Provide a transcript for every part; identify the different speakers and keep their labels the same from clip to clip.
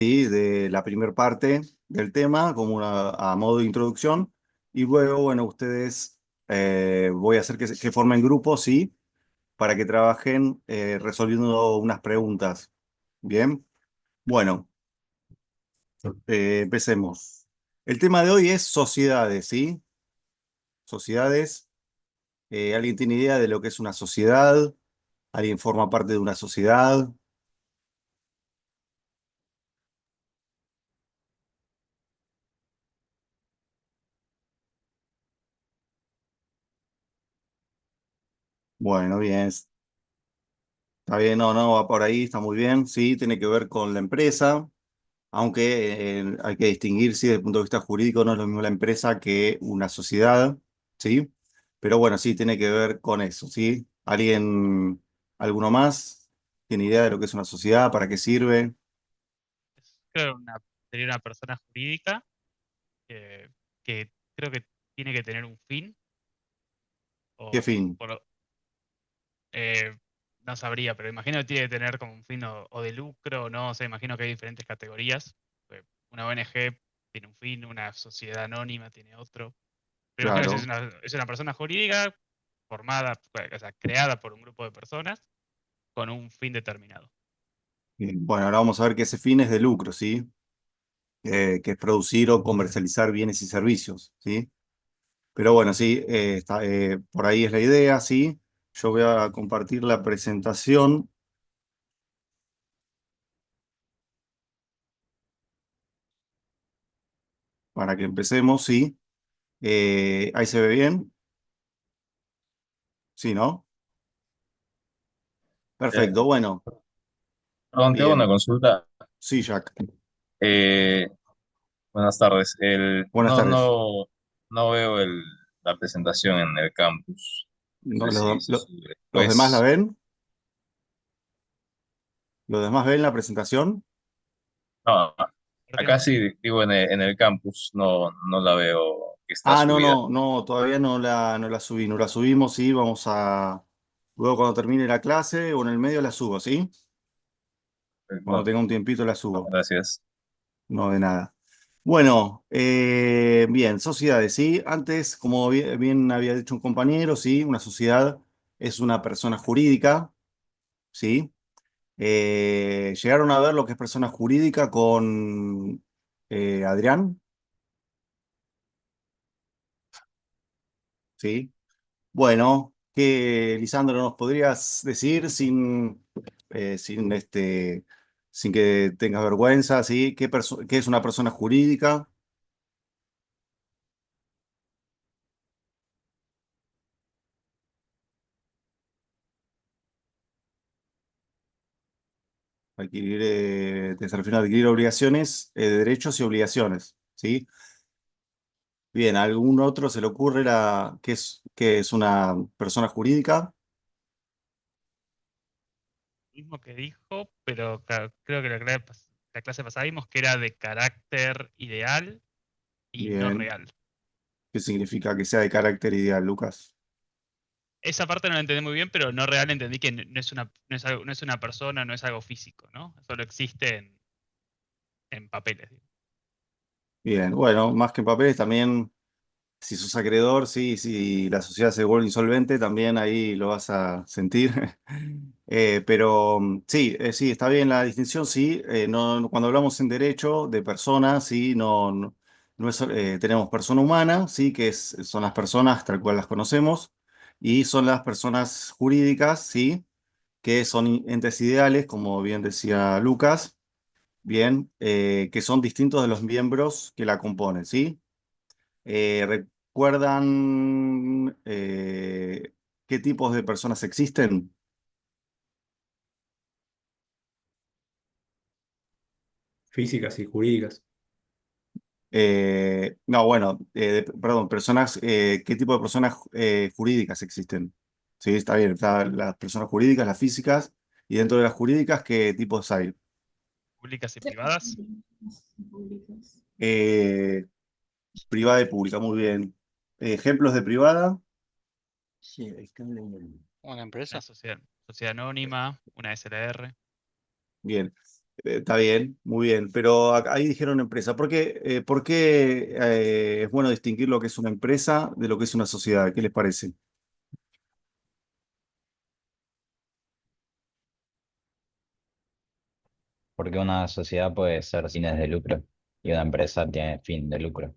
Speaker 1: ¿sí? De la primera parte del tema, como a modo de introducción, y luego, bueno, ustedes voy a hacer que formen grupos, ¿sí? Para que trabajen resolviendo unas preguntas. Bien, bueno, empecemos. El tema de hoy es sociedades, ¿sí? Sociedades. ¿Alguien tiene idea de lo que es una sociedad? ¿Alguien forma parte de una sociedad? Bueno, bien, está bien, no, no, va por ahí, está muy bien, sí, tiene que ver con la empresa, aunque hay que distinguir, sí, desde el punto de vista jurídico no es lo mismo la empresa que una sociedad, sí, pero bueno, sí, tiene que ver con eso, sí. ¿Alguno más? ¿Tiene idea de lo que es una sociedad? ¿Para qué sirve?
Speaker 2: Creo que sería una persona jurídica que, que creo que tiene que tener un fin,
Speaker 1: ¿Qué
Speaker 2: o
Speaker 1: fin?
Speaker 2: eh, no sabría, pero imagino que tiene que tener como un fin o de lucro, no, o sea, imagino que hay diferentes categorías. Una ONG tiene un fin, una sociedad anónima tiene otro. Pero imagino que si
Speaker 1: Claro.
Speaker 2: es una persona jurídica formada, o sea, creada por un grupo de personas con un fin determinado.
Speaker 1: Bien, bueno, ahora vamos a ver que ese fin es de lucro, ¿sí? Que es producir o comercializar bienes y servicios, ¿sí? Pero bueno, sí, por ahí es la idea, sí. Yo voy a compartir la presentación para que empecemos, sí. Ahí se ve bien, sí, ¿no?
Speaker 3: Eh,
Speaker 1: Perfecto, bueno,
Speaker 3: Perdón, te hago una
Speaker 1: bien.
Speaker 3: consulta.
Speaker 1: Sí, Jack.
Speaker 3: Eh, Buenas tardes.
Speaker 1: Buenas tardes.
Speaker 3: No veo la presentación en el campus. No
Speaker 1: No,
Speaker 3: sé si se sube
Speaker 1: ¿los demás la
Speaker 3: después.
Speaker 1: ven? ¿Los demás ven la presentación?
Speaker 3: No, acá
Speaker 2: Partimos.
Speaker 3: sí, digo en el campus, no la veo que está
Speaker 1: Ah, no,
Speaker 3: subida.
Speaker 1: no, no, todavía no la subí, no la subimos, sí, vamos a... Luego cuando termine la clase o en el medio la subo, ¿sí? Cuando
Speaker 3: No,
Speaker 1: tenga un tiempito la subo.
Speaker 3: gracias.
Speaker 1: No, de nada. Bueno, bien, sociedades, ¿sí? Antes, como bien había dicho un compañero, ¿sí? Una sociedad es una persona jurídica, ¿sí? ¿Llegaron a ver lo que es persona jurídica con Adrián? ¿Sí? Bueno, ¿qué, Lisandro, nos podrías decir sin que tengas vergüenza, ¿sí? ¿Qué es una persona jurídica? Te se refiere a adquirir obligaciones, derechos y obligaciones, ¿sí? Bien, ¿a algún otro se le ocurre qué es una persona jurídica?
Speaker 2: Mismo que dijo, pero creo que la clase pasada vimos que era de carácter ideal y no
Speaker 1: Bien,
Speaker 2: real.
Speaker 1: ¿qué significa que sea de carácter ideal, Lucas?
Speaker 2: Esa parte no la entendí muy bien, pero no real entendí que no es no es una persona, no es algo físico, ¿no? Solo existe en papeles. Digo.
Speaker 1: Bien, bueno, más que en papeles también. Si sos acreedor, sí, si la sociedad se vuelve insolvente, también ahí lo vas a sentir. Pero sí, sí, está bien la distinción, sí. Cuando hablamos en derecho de personas, sí, no es, tenemos persona humana, sí, son las personas tal cual las conocemos, y son las personas jurídicas, sí, que son entes ideales, como bien decía Lucas, bien, que son distintos de los miembros que la componen, sí. ¿Recuerdan qué tipos de personas existen?
Speaker 4: Físicas y jurídicas.
Speaker 1: No, bueno, perdón, ¿qué tipo de personas jurídicas existen? Sí, está bien, están las personas jurídicas, las físicas, y dentro de las jurídicas, ¿qué tipos hay?
Speaker 2: Públicas y privadas.
Speaker 1: Eh, Privada y pública, muy bien. Ejemplos de privada. Sí, ahí está
Speaker 5: Una
Speaker 2: Una
Speaker 5: empresa.
Speaker 2: sociedad anónima, una SLR.
Speaker 1: Bien. Está bien, muy bien, pero ahí dijeron empresa. Por qué es bueno distinguir lo que es una empresa de lo que es una sociedad? ¿Qué les parece?
Speaker 5: Porque una sociedad puede ser sin fines de lucro y una empresa tiene fin de lucro.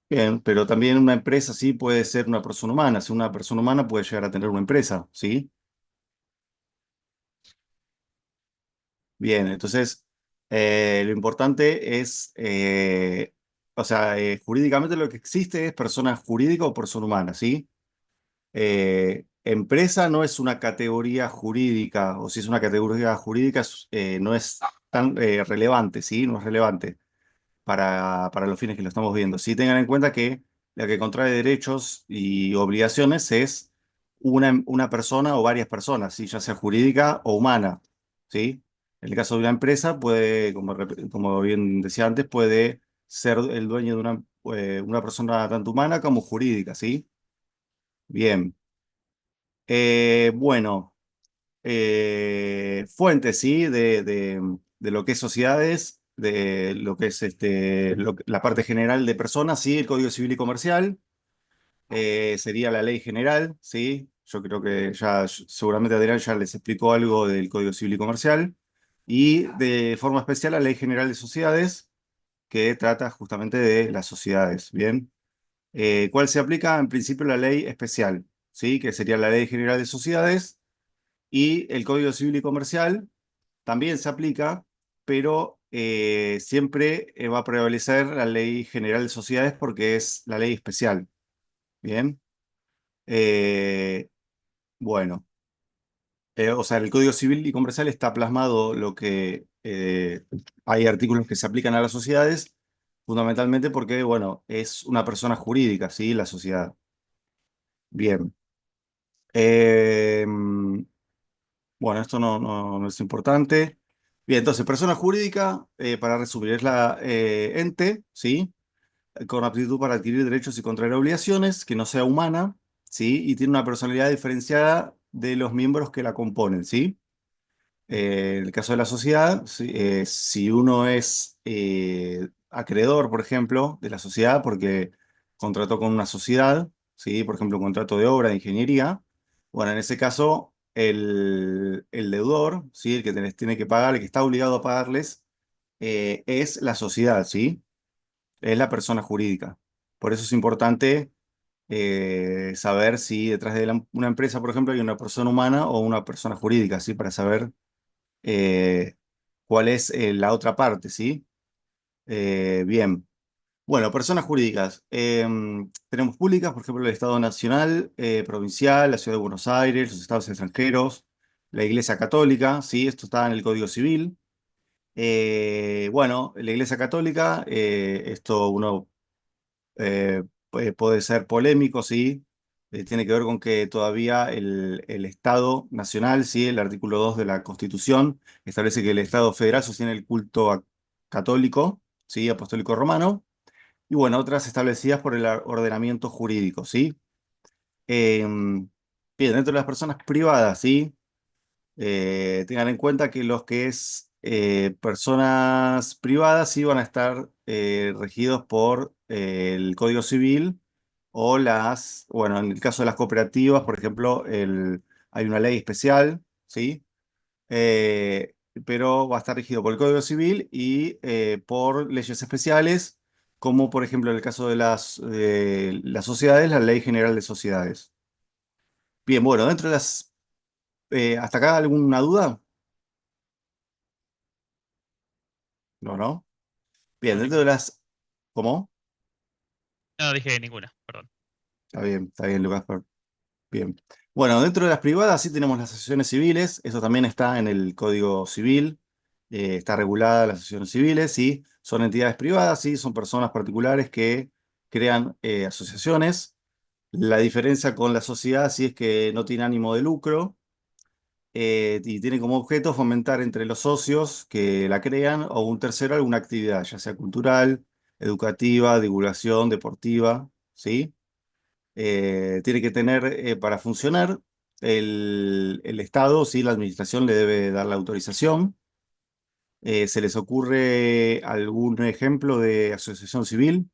Speaker 1: Bien, pero también una empresa sí puede ser una persona humana. Si una persona humana puede llegar a tener una empresa, ¿sí? Bien, entonces lo importante es, o sea, jurídicamente lo que existe es persona jurídica o persona humana, ¿sí? Empresa no es una categoría jurídica, o si es una categoría jurídica, no es tan relevante, ¿sí? No es relevante para los fines que lo estamos viendo. Sí, tengan en cuenta que la que contrae derechos y obligaciones es una persona o varias personas, ¿sí? Ya sea jurídica o humana, ¿sí? En el caso de una empresa, puede, como bien decía antes, puede ser el dueño de una persona tanto humana como jurídica, ¿sí? Bien. Bueno, fuentes, ¿sí? De lo que es sociedades, de lo que es la parte general de personas, ¿sí? El Código Civil y Comercial, sería la ley general, ¿sí? Yo creo que ya seguramente Adrián ya les explicó algo del Código Civil y Comercial. Y de forma especial la Ley General de Sociedades, que trata justamente de las sociedades, ¿bien? ¿Cuál se aplica? En principio la ley especial, ¿sí? Que sería la Ley General de Sociedades y el Código Civil y Comercial también se aplica, pero siempre va a prevalecer la Ley General de Sociedades porque es la ley especial. Bien. Eh, bueno, o sea, en el Código Civil y Comercial está plasmado lo que hay artículos que se aplican a las sociedades, fundamentalmente porque, bueno, es una persona jurídica, ¿sí? La sociedad. Bien. Eh, Bueno, esto no es importante. Bien, entonces, persona jurídica, para resumir, es la ente, ¿sí? Con aptitud para adquirir derechos y contraer obligaciones, que no sea humana, ¿sí? Y tiene una personalidad diferenciada de los miembros que la componen, ¿sí? En el caso de la sociedad, si uno es acreedor, por ejemplo, de la sociedad porque contrató con una sociedad, ¿sí? Por ejemplo, un contrato de obra, de ingeniería, bueno, en ese caso, el deudor, ¿sí? El que les tiene que pagar, el que está obligado a pagarles, es la sociedad, ¿sí? Es la persona jurídica. Por eso es importante saber si detrás de una empresa, por ejemplo, hay una persona humana o una persona jurídica, ¿sí? Para saber eh, cuál es la otra parte, ¿sí? Bien. Bueno, personas jurídicas. Tenemos públicas, por ejemplo, el Estado Nacional, provincial, la Ciudad de Buenos Aires, los estados extranjeros, la Iglesia Católica, ¿sí? Esto está en el Código Civil. Bueno, la Iglesia Católica, esto uno puede ser polémico, sí. Tiene que ver con que todavía el Estado Nacional, sí, el artículo 2 de la Constitución, establece que el Estado federal sostiene el culto católico, sí, apostólico romano, y bueno, otras establecidas por el ordenamiento jurídico, sí. Bien, dentro de las personas privadas, sí. Tengan en cuenta que los que es personas privadas sí van a estar regidos por el Código Civil o bueno, en el caso de las cooperativas, por ejemplo, hay una ley especial, ¿sí? Eh, pero va a estar regido por el Código Civil y por leyes especiales, como por ejemplo en el caso de las sociedades, la Ley General de Sociedades. Bien, bueno, dentro de ¿hasta acá alguna duda? No, ¿no? Bien,
Speaker 2: No,
Speaker 1: dentro de
Speaker 2: ninguna.
Speaker 1: las... ¿Cómo?
Speaker 2: No, dije ninguna, perdón.
Speaker 1: Está bien, Lucas. Bien. Bueno, dentro de las privadas sí tenemos las asociaciones civiles, eso también está en el Código Civil, está regulada las asociaciones civiles, sí, son entidades privadas, sí, son personas particulares que crean asociaciones. La diferencia con la sociedad sí es que no tiene ánimo de lucro y tiene como objeto fomentar entre los socios que la crean o un tercero alguna actividad, ya sea cultural, educativa, divulgación, deportiva, ¿sí? Tiene que tener, para funcionar, el Estado, sí, la administración le debe dar la autorización. ¿Se les ocurre algún ejemplo de asociación civil?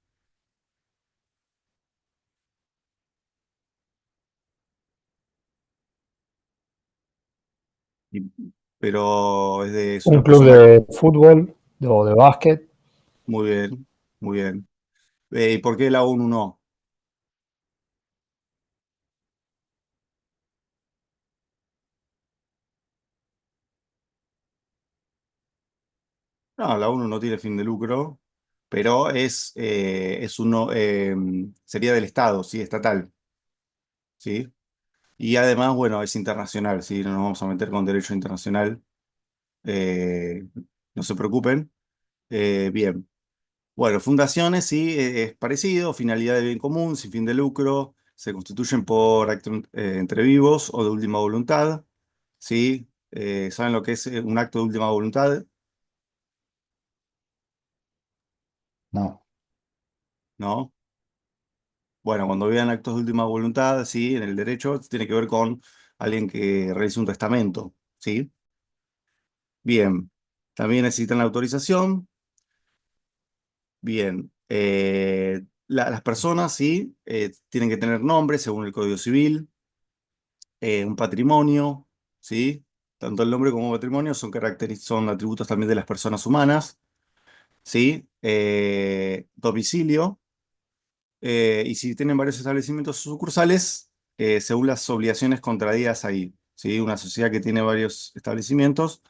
Speaker 1: Y- Pero es
Speaker 6: Un
Speaker 1: una
Speaker 6: club
Speaker 1: persona.
Speaker 6: de fútbol o de básquet.
Speaker 1: Muy bien, muy bien. ¿Y por qué la ONU no? No, la ONU no tiene fin de lucro, pero sería del Estado, sí, estatal, ¿sí? Y además, bueno, es internacional, ¿sí? No nos vamos a meter con derecho internacional, eh, no se preocupen. Bien. Bueno, fundaciones, sí, es parecido, finalidad de bien común, sin fin de lucro, se constituyen por acto entre vivos o de última voluntad, ¿sí? ¿Saben lo que es un acto de última voluntad?
Speaker 5: No,
Speaker 1: ¿No? Bueno, cuando vean actos de última voluntad, sí, en el derecho, tiene que ver con alguien que realiza un testamento, ¿sí? Bien. También necesitan la autorización. Bien. Las personas, sí, tienen que tener nombre según el Código Civil, un patrimonio, ¿sí? Tanto el nombre como patrimonio son atributos también de las personas humanas, ¿sí? Domicilio. Y si tienen varios establecimientos sucursales, según las obligaciones contraídas ahí, ¿sí? Una sociedad que tiene varios establecimientos,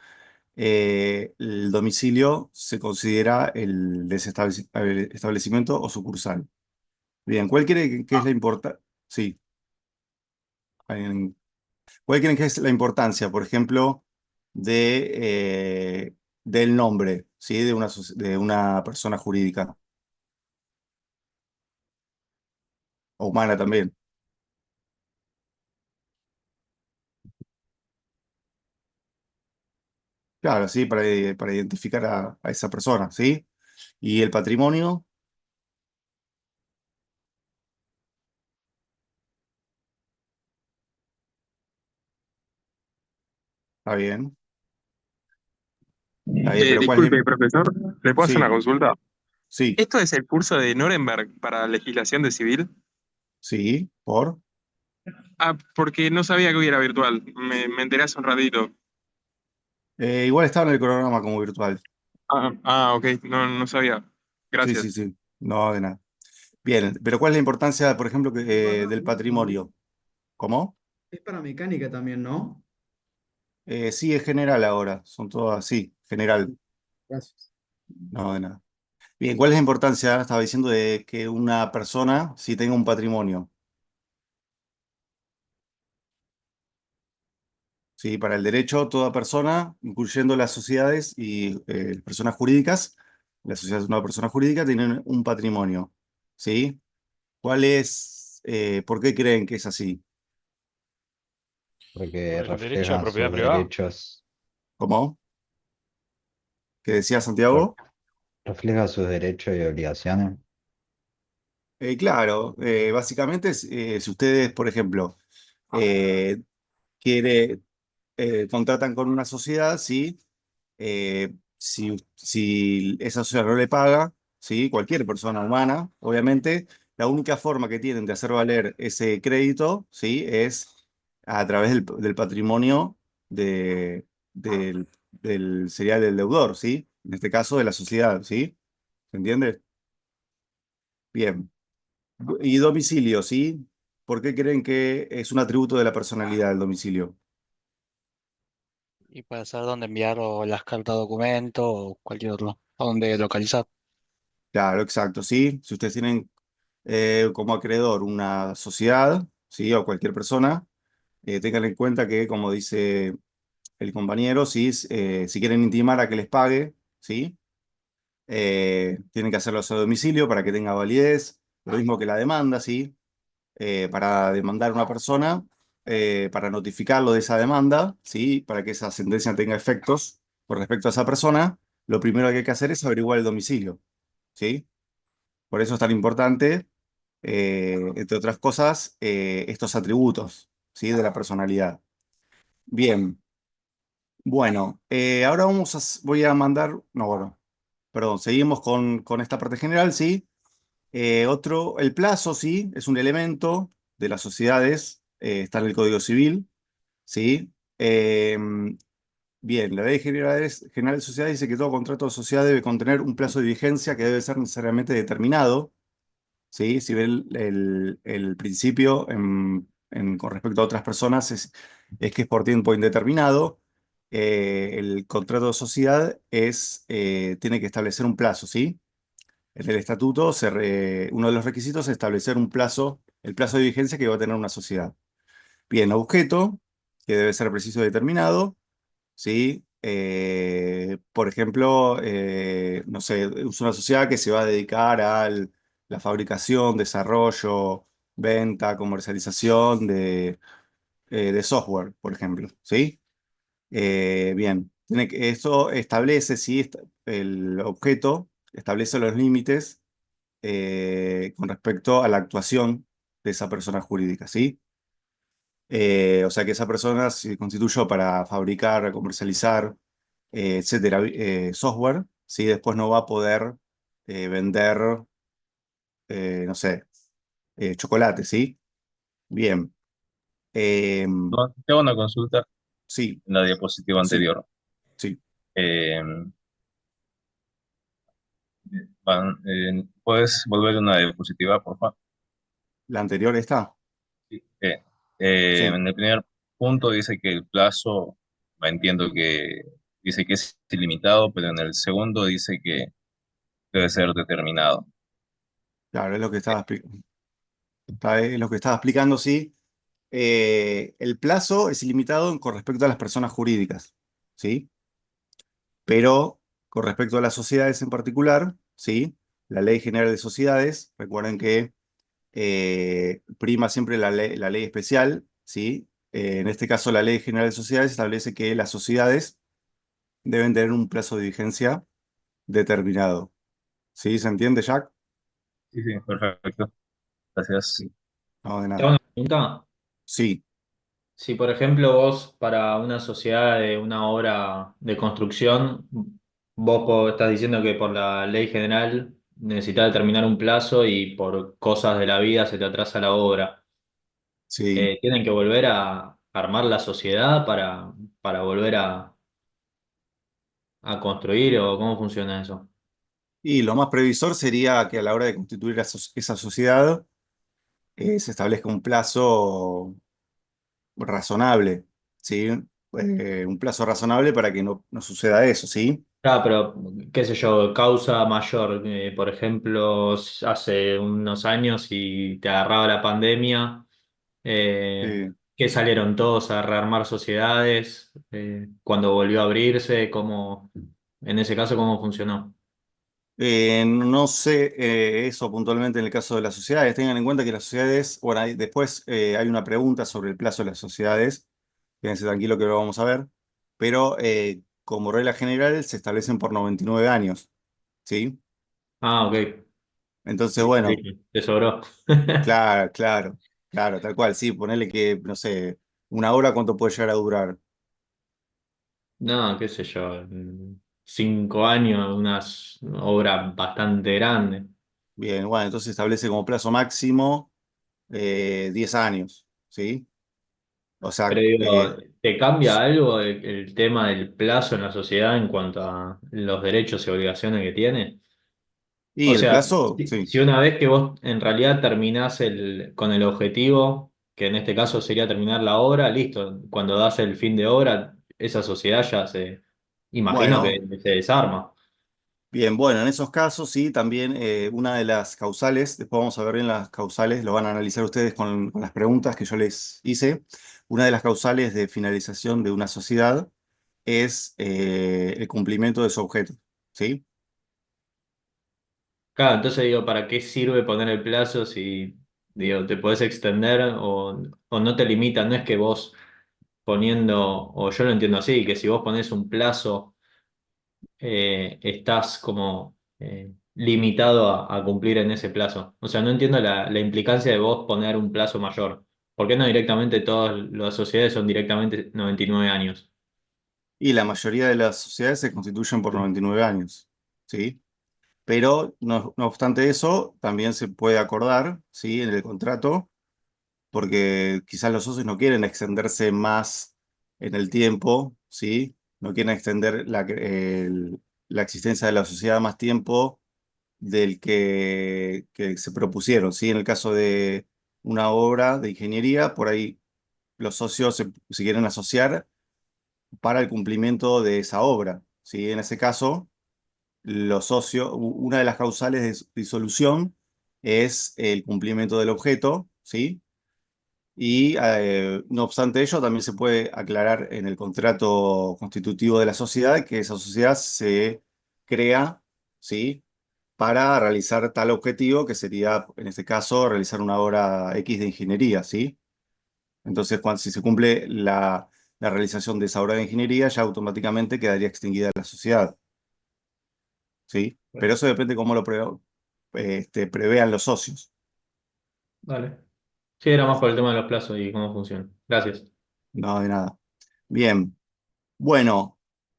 Speaker 1: el domicilio se considera de ese establecimiento o sucursal. Bien, ¿cuál cree que es la importancia? Sí, ¿alguien- ¿cuál creen que es la importancia, por ejemplo, del nombre, ¿sí? De una persona jurídica o humana también? Claro, sí, para identificar a esa persona, ¿sí? Y el patrimonio, está bien, está bien, pero ¿cuál es
Speaker 7: Disculpe, profesor, ¿le puedo hacer una
Speaker 1: Sí,
Speaker 7: consulta?
Speaker 1: sí,
Speaker 7: ¿Esto es el curso de Nuremberg para legislación de civil?
Speaker 1: sí, por.
Speaker 7: Ah, porque no sabía que hoy era virtual. Me enteré hace un ratito.
Speaker 1: Igual estaba en el cronograma como virtual.
Speaker 7: Ok, no sabía.
Speaker 1: Sí,
Speaker 7: Gracias.
Speaker 1: sí, sí, no, de nada. Bien, pero ¿cuál es la importancia, por ejemplo, del patrimonio? ¿Cómo?
Speaker 8: Es para mecánica también, ¿no?
Speaker 1: Sí, es general ahora, son todas así, general,
Speaker 8: Gracias.
Speaker 1: no, de nada. Bien, ¿cuál es la importancia? Estaba diciendo de que una persona sí tenga un patrimonio. Sí, para el derecho, toda persona, incluyendo las sociedades y personas jurídicas, la sociedad es una persona jurídica, tienen un patrimonio. ¿Sí? ¿Por qué creen que es así?
Speaker 5: porque
Speaker 9: Por el derecho de
Speaker 5: refleja
Speaker 9: propiedad
Speaker 5: sus
Speaker 9: privada.
Speaker 5: derechos,
Speaker 1: ¿Cómo? ¿Qué decía
Speaker 5: re-
Speaker 1: Santiago?
Speaker 5: refleja sus derechos y obligaciones.
Speaker 1: Claro, básicamente, si ustedes, por ejemplo, eh, quiere, contratan con una sociedad, ¿sí? Si esa sociedad no le paga, ¿sí? Cualquier persona humana, obviamente, la única forma que tienen de hacer valer ese crédito, ¿sí? Es a través del patrimonio sería del deudor, ¿sí? En este caso de la sociedad, ¿sí? ¿Se entiende? Bien. Y domicilio, ¿sí? ¿Por qué creen que es un atributo de la personalidad el domicilio?
Speaker 9: Y puede ser donde enviar o las cartas de documento o cualquier otro. O donde localizar.
Speaker 1: Claro, exacto, ¿sí? Si ustedes tienen como acreedor una sociedad, ¿sí? O cualquier persona, tengan en cuenta que, como dice el compañero, ¿sí? Si quieren intimar a que les pague, ¿sí? Tienen que hacerlo a su domicilio para que tenga validez, lo mismo que la demanda, ¿sí? Para demandar a una persona, para notificarlo de esa demanda, ¿sí? Para que esa sentencia tenga efectos con respecto a esa persona, lo primero que hay que hacer es averiguar el domicilio, ¿sí? Por eso es tan importante, entre otras cosas, estos atributos, ¿sí? De la personalidad. Bien, Bueno, ahora voy a mandar, no, bueno, perdón, seguimos con esta parte general, ¿sí? El plazo, sí, es un elemento de las sociedades, está en el Código Civil, ¿sí? Bien, la Ley General de Sociedades dice que todo contrato de sociedad debe contener un plazo de vigencia que debe ser necesariamente determinado, ¿sí? Si ve el principio con respecto a otras personas es que es por tiempo indeterminado. El contrato de sociedad tiene que establecer un plazo, ¿sí? En el estatuto, uno de los requisitos es establecer un plazo, el plazo de vigencia que va a tener una sociedad. Bien, objeto, que debe ser preciso y determinado, ¿sí? Por ejemplo, no sé, es una sociedad que se va a dedicar a la fabricación, desarrollo, venta, comercialización de software, por ejemplo, ¿sí? Bien, eso establece, sí, el objeto establece los límites con respecto a la actuación de esa persona jurídica, ¿sí? O sea que esa persona se constituyó para fabricar, comercializar, etcétera, software, ¿sí? Después no va a poder vender, no sé, chocolate, ¿sí? Bien. Eh,
Speaker 3: No, tengo una consulta
Speaker 1: sí,
Speaker 3: en la diapositiva
Speaker 1: sí,
Speaker 3: anterior.
Speaker 1: sí.
Speaker 3: Eh, ¿Puedes volver una diapositiva, por favor?
Speaker 1: La anterior está.
Speaker 3: Sí.
Speaker 1: Sí.
Speaker 3: En el primer punto dice que el plazo, entiendo que dice que es ilimitado, pero en el segundo dice que debe ser determinado.
Speaker 1: Claro, es lo que es lo que estaba explicando, sí. El plazo es ilimitado con respecto a las personas jurídicas, ¿sí? Pero con respecto a las sociedades en particular, ¿sí? La Ley General de Sociedades, recuerden que prima siempre la ley especial, ¿sí? En este caso, la Ley General de Sociedades establece que las sociedades deben tener un plazo de vigencia determinado. ¿Sí? ¿Se entiende, Jack?
Speaker 3: Sí, sí, perfecto. Gracias.
Speaker 1: Sí. No, de
Speaker 4: Te hago
Speaker 1: nada.
Speaker 4: una pregunta.
Speaker 1: Sí,
Speaker 4: Si, por ejemplo, vos para una sociedad de una obra de construcción, estás diciendo que por la ley general necesitas determinar un plazo y por cosas de la vida se te atrasa la obra.
Speaker 1: sí.
Speaker 4: ¿Tienen que volver a armar la sociedad para volver a construir o cómo funciona eso?
Speaker 1: Y lo más previsor sería que a la hora de constituir esa sociedad se establezca un plazo razonable, ¿sí? Un plazo razonable para que no suceda eso, ¿sí?
Speaker 4: Ah, pero qué sé yo, causa mayor, por ejemplo, hace unos años y te agarraba la pandemia, que salieron todos a rearmar sociedades, cuando volvió a abrirse, en ese caso, ¿cómo funcionó?
Speaker 1: No sé eso puntualmente en el caso de las sociedades. Tengan en cuenta que las sociedades, bueno, después hay una pregunta sobre el plazo de las sociedades. Quédense tranquilo que lo vamos a ver. Pero como regla general se establecen por 99 años, ¿sí?
Speaker 4: Ah, ok,
Speaker 1: Entonces,
Speaker 4: listo,
Speaker 1: bueno,
Speaker 4: listo, te sobró.
Speaker 1: claro, claro, claro, tal cual, sí. Ponerle que, no sé, una hora, ¿cuánto puede llegar a durar?
Speaker 4: No, qué sé yo, 5 años, una obra bastante grande.
Speaker 1: Bien, bueno, entonces establece como plazo máximo 10 años, ¿sí? O
Speaker 4: Pero
Speaker 1: sea,
Speaker 4: digo, ¿te cambia algo el tema del plazo en la sociedad en cuanto a los derechos y obligaciones que tiene?
Speaker 1: y
Speaker 4: O
Speaker 1: el
Speaker 4: sea,
Speaker 1: plazo, sí.
Speaker 4: si una vez que vos en realidad terminás con el objetivo, que en este caso sería terminar la obra, listo, cuando das el fin de obra, esa sociedad imagino que
Speaker 1: Bueno,
Speaker 4: se desarma.
Speaker 1: bien, bueno, en esos casos sí, también una de las causales, después vamos a ver bien las causales, lo van a analizar ustedes con las preguntas que yo les hice. Una de las causales de finalización de una sociedad es el cumplimiento de su objeto, ¿sí?
Speaker 4: Claro, entonces digo, ¿para qué sirve poner el plazo si digo, te podés extender o no te limita? No es que vos poniendo, o yo lo entiendo así, que si vos ponés un plazo, estás como limitado a cumplir en ese plazo. O sea, no entiendo la implicancia de vos poner un plazo mayor. ¿Por qué no directamente todas las sociedades son directamente 99 años?
Speaker 1: Y la mayoría de las sociedades se constituyen por 99 años, ¿sí? Pero no obstante eso, también se puede acordar, ¿sí? En el contrato, porque quizás los socios no quieren extenderse más en el tiempo, ¿sí? No quieren extender la existencia de la sociedad más tiempo del que se propusieron, ¿sí? En el caso de una obra de ingeniería, por ahí los socios se quieren asociar para el cumplimiento de esa obra, ¿sí? En ese caso, los socios, una de las causales de disolución es el cumplimiento del objeto, ¿sí? Y no obstante ello, también se puede aclarar en el contrato constitutivo de la sociedad que esa sociedad se crea, ¿sí? Para realizar tal objetivo, que sería, en este caso, realizar una obra X de ingeniería, ¿sí? Entonces, si se cumple la realización de esa obra de ingeniería, ya automáticamente quedaría extinguida la sociedad, ¿sí? Pero eso depende cómo lo prevean los socios.
Speaker 4: Dale. Sí, era más por el tema de los plazos y cómo funciona. Gracias.
Speaker 1: No, de nada. Bien. Bueno,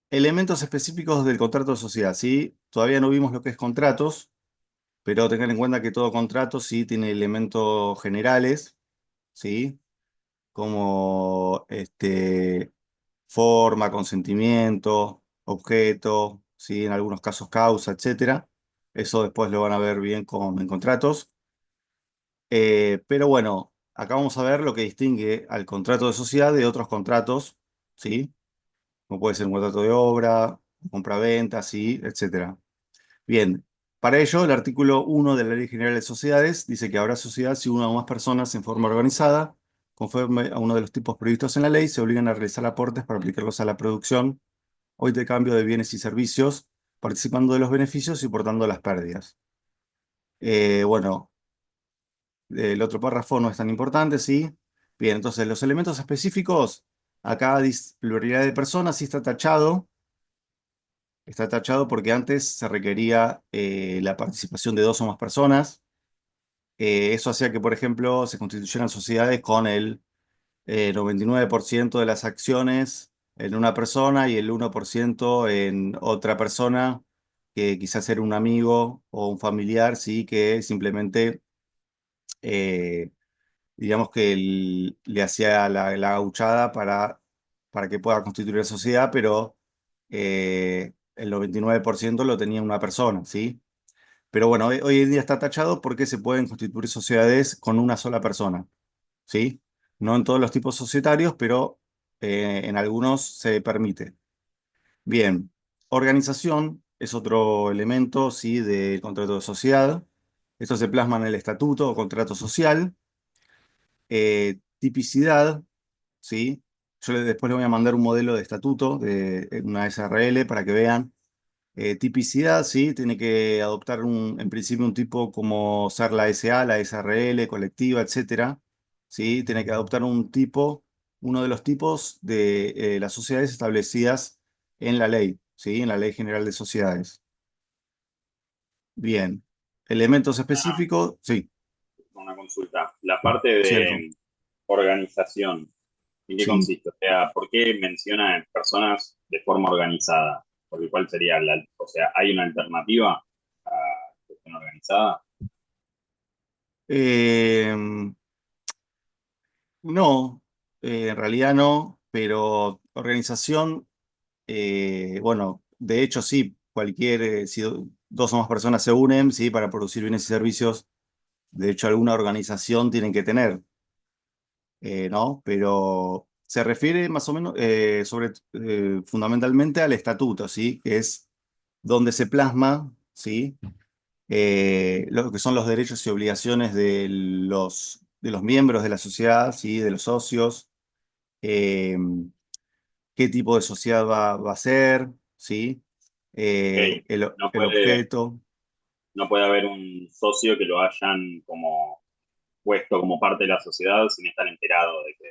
Speaker 1: elementos específicos del contrato de sociedad, ¿sí? Todavía no vimos lo que es contratos, pero tengan en cuenta que todo contrato sí tiene elementos generales, ¿sí? Como forma, consentimiento, objeto, ¿sí? En algunos casos causa, etcétera. Eso después lo van a ver bien en contratos. Pero bueno, acá vamos a ver lo que distingue al contrato de sociedad de otros contratos, ¿sí? Como puede ser un contrato de obra, compra-venta, ¿sí? Etcétera. Bien, para ello, el artículo 1 de la Ley General de Sociedades dice que habrá sociedad si una o más personas en forma organizada, conforme a uno de los tipos previstos en la ley, se obligan a realizar aportes para aplicarlos a la producción o intercambio de bienes y servicios, participando de los beneficios y portando las pérdidas. Bueno, el otro párrafo no es tan importante, ¿sí? Bien, entonces los elementos específicos, acá dice pluralidad de personas, sí está tachado. Está tachado porque antes se requería la participación de dos o más personas. Eso hacía que, por ejemplo, se constituyeran sociedades con el 99% de las acciones en una persona y el 1% en otra persona, que quizás era un amigo o un familiar, sí, que simplemente, eh, digamos que le hacía la gauchada para que pueda constituir la sociedad, pero el 99% lo tenía una persona, ¿sí? Pero bueno, hoy en día está tachado porque se pueden constituir sociedades con una sola persona, ¿sí? No en todos los tipos societarios, pero en algunos se permite. Bien, organización es otro elemento, ¿sí? Del contrato de sociedad. Esto se plasma en el estatuto o contrato social. Tipicidad, ¿sí? Después le voy a mandar un modelo de estatuto de una SRL para que vean. Tipicidad, sí, tiene que adoptar en principio un tipo como ser la SA, la SRL, colectiva, etcétera. Sí, tiene que adoptar un tipo, uno de los tipos de las sociedades establecidas en la ley, ¿sí? En la Ley General de Sociedades. Bien. Elementos específicos, sí,
Speaker 10: Una consulta. La parte
Speaker 1: cierto.
Speaker 10: de organización, ¿en qué
Speaker 1: Sí.
Speaker 10: consiste? O sea, ¿por qué menciona personas de forma organizada? Porque ¿cuál sería o sea, ¿hay una alternativa a gestión organizada?
Speaker 1: Em, no, en realidad no, pero organización. Bueno, de hecho sí, si dos o más personas se unen, sí, para producir bienes y servicios, de hecho alguna organización tienen que tener, ¿no? Pero se refiere más o menos, fundamentalmente al estatuto, ¿sí? Que es donde se plasma, ¿sí? Lo que son los derechos y obligaciones de los miembros de la sociedad, ¿sí? De los socios. eh, Qué tipo de sociedad va a ser, ¿sí?
Speaker 10: Ok, no
Speaker 1: El
Speaker 10: puede,
Speaker 1: objeto.
Speaker 10: no puede haber un socio que lo hayan como puesto como parte de la sociedad sin estar enterado de que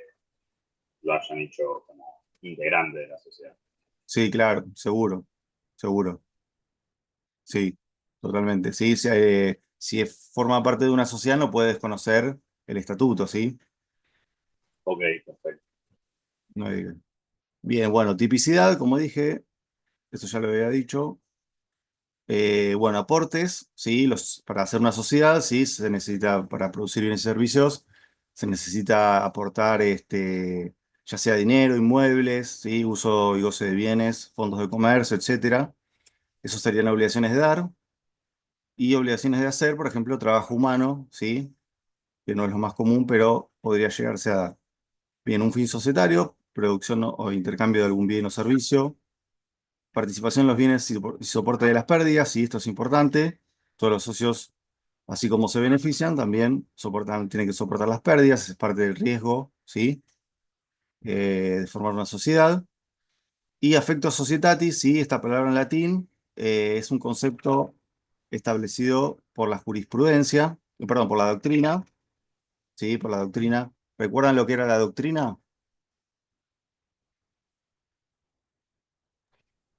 Speaker 10: lo hayan hecho como integrante de la sociedad.
Speaker 1: Sí, claro, seguro, seguro. Sí, totalmente. Sí, si forma parte de una sociedad no puede desconocer el estatuto, ¿sí?
Speaker 10: Ok, perfecto.
Speaker 1: No hay- Bien, bueno, tipicidad, como dije, esto ya lo había dicho. Bueno, aportes, ¿sí? Para hacer una sociedad, ¿sí? Se necesita, para producir bienes y servicios, se necesita aportar, ya sea dinero, inmuebles, ¿sí? Uso y goce de bienes, fondos de comercio, etcétera. Eso serían obligaciones de dar. Y obligaciones de hacer, por ejemplo, trabajo humano, ¿sí? Que no es lo más común, pero podría llegarse a dar. Bien, un fin societario, producción o intercambio de algún bien o servicio. Participación en los bienes y soporte de las pérdidas, sí, esto es importante. Todos los socios, así como se benefician, también tienen que soportar las pérdidas, es parte del riesgo, ¿sí? De formar una sociedad. Y affecto societatis, sí, esta palabra en latín es un concepto establecido por la jurisprudencia, perdón, por la doctrina, ¿sí? Por la doctrina. ¿Recuerdan lo que era la doctrina?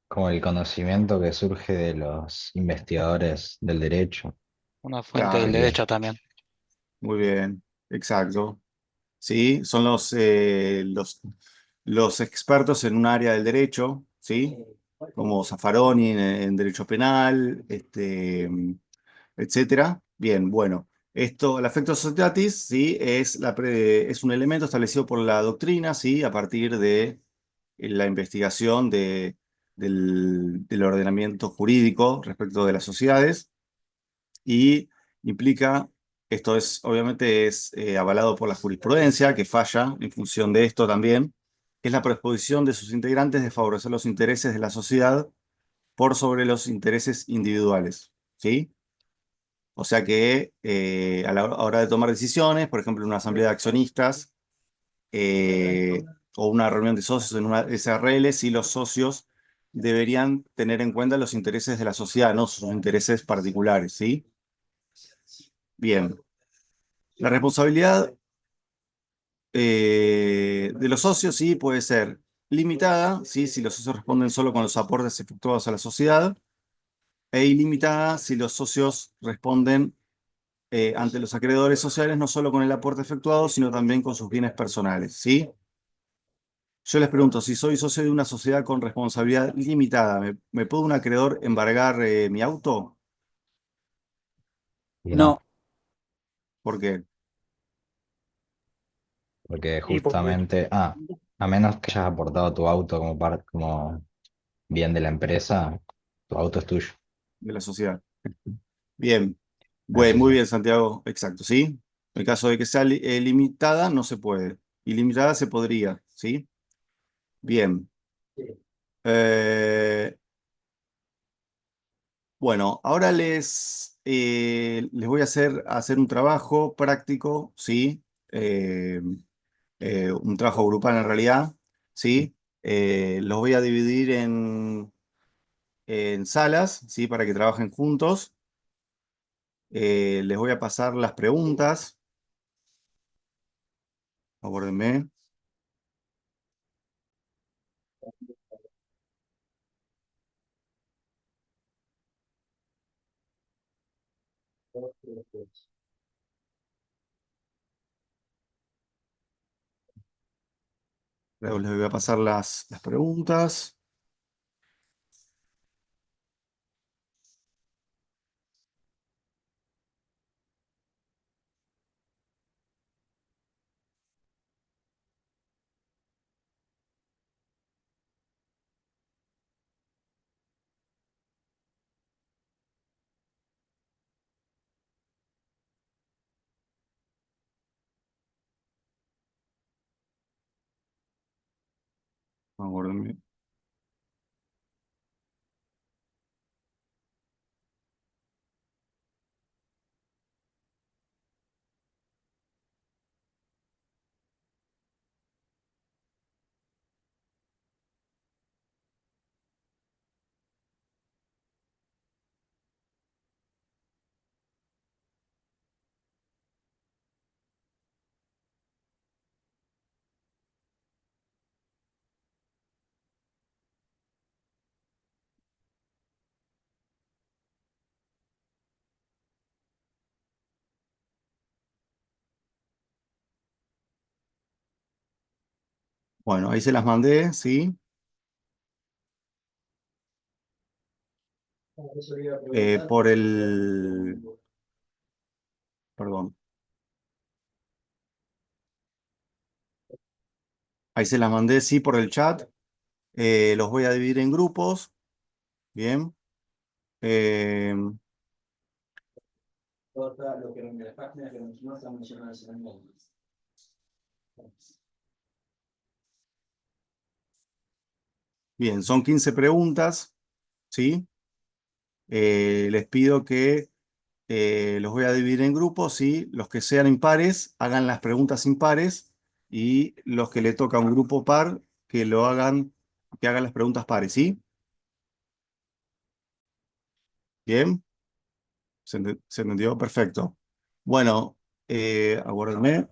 Speaker 5: Como el conocimiento que surge de los investigadores del derecho.
Speaker 9: Una fuente del
Speaker 1: Claro,
Speaker 5: Sería.
Speaker 9: derecho también.
Speaker 1: muy bien, exacto. ¿Sí? Son los expertos en un área del derecho, ¿sí? Como Zaffaroni en derecho penal, etcétera. Bien, bueno. Esto, el affectus societatis, ¿sí? Es un elemento establecido por la doctrina, ¿sí? A partir de la investigación del ordenamiento jurídico respecto de las sociedades y implica, esto es obviamente avalado por la jurisprudencia, que falla en función de esto también, que es la predisposición de sus integrantes de favorecer los intereses de la sociedad por sobre los intereses individuales, ¿sí? O sea que a la hora de tomar decisiones, por ejemplo, en una asamblea de accionistas eh, o una reunión de socios en una SRL, sí los socios deberían tener en cuenta los intereses de la sociedad, no sus intereses particulares, ¿sí? Bien. La responsabilidad de los socios, sí, puede ser limitada, sí, si los socios responden solo con los aportes efectuados a la sociedad, e ilimitada si los socios responden ante los acreedores sociales no solo con el aporte efectuado, sino también con sus bienes personales, ¿sí? Yo les pregunto, si soy socio de una sociedad con responsabilidad limitada, ¿me puede un acreedor embargar mi auto?
Speaker 5: Y no,
Speaker 9: No,
Speaker 1: ¿Por qué?
Speaker 5: porque
Speaker 9: y porque
Speaker 5: justamente, a menos que hayas aportado tu auto como bien de la empresa, tu auto es tuyo,
Speaker 1: De la sociedad. Bien.
Speaker 5: la
Speaker 1: Bueno, muy
Speaker 5: sociedad.
Speaker 1: bien, Santiago. Exacto, ¿sí? En el caso de que sea limitada, no se puede. Ilimitada se podría, ¿sí? Bien. Eh, bueno, ahora les voy a hacer un trabajo práctico, ¿sí? Un trabajo grupal en realidad, ¿sí? Los voy a dividir en salas, ¿sí? Para que trabajen juntos. Les voy a pasar las preguntas. Aguárdenme. Luego les voy a pasar las preguntas. Aguárdenme. Bueno, ahí se las mandé, ¿sí? Por el... Perdón. Ahí se las mandé, sí, por el chat. Los voy a dividir en grupos. Bien. Eh, bien, son 15 preguntas, ¿sí? Les pido que los voy a dividir en grupos, ¿sí? Los que sean impares hagan las preguntas impares y los que le toca a un grupo par que hagan las preguntas pares, ¿sí? Bien, ¿se entendió? Perfecto. Bueno, aguárdenme.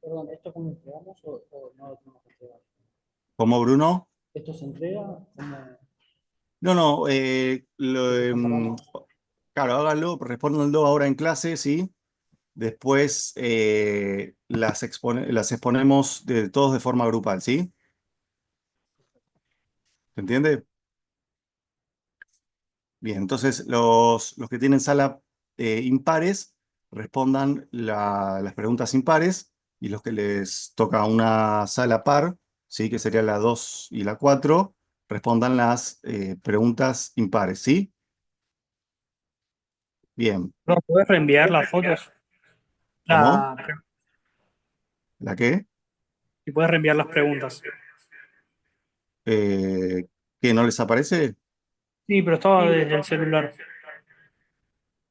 Speaker 11: Perdón, ¿esto cómo entregamos o no lo tenemos que entregar?
Speaker 1: ¿Cómo, Bruno?
Speaker 11: ¿Esto se entrega? ¿Cómo
Speaker 1: No, no,
Speaker 11: separamos?
Speaker 1: claro, háganlo, respóndanlo ahora en clase, ¿sí? Después las exponemos todos de forma grupal, ¿sí? ¿Se entiende? Bien, entonces los que tienen sala impares respondan las preguntas impares y los que les toca una sala par, ¿sí? Que sería la 2 y la 4, respondan las preguntas impares, ¿sí? Bien,
Speaker 6: ¿No puedes reenviar las fotos?
Speaker 1: ¿cómo?
Speaker 6: La,
Speaker 1: ¿La qué?
Speaker 6: y puedes reenviar las preguntas.
Speaker 1: ¿Qué no les aparece?
Speaker 6: Sí, pero estaba desde el celular.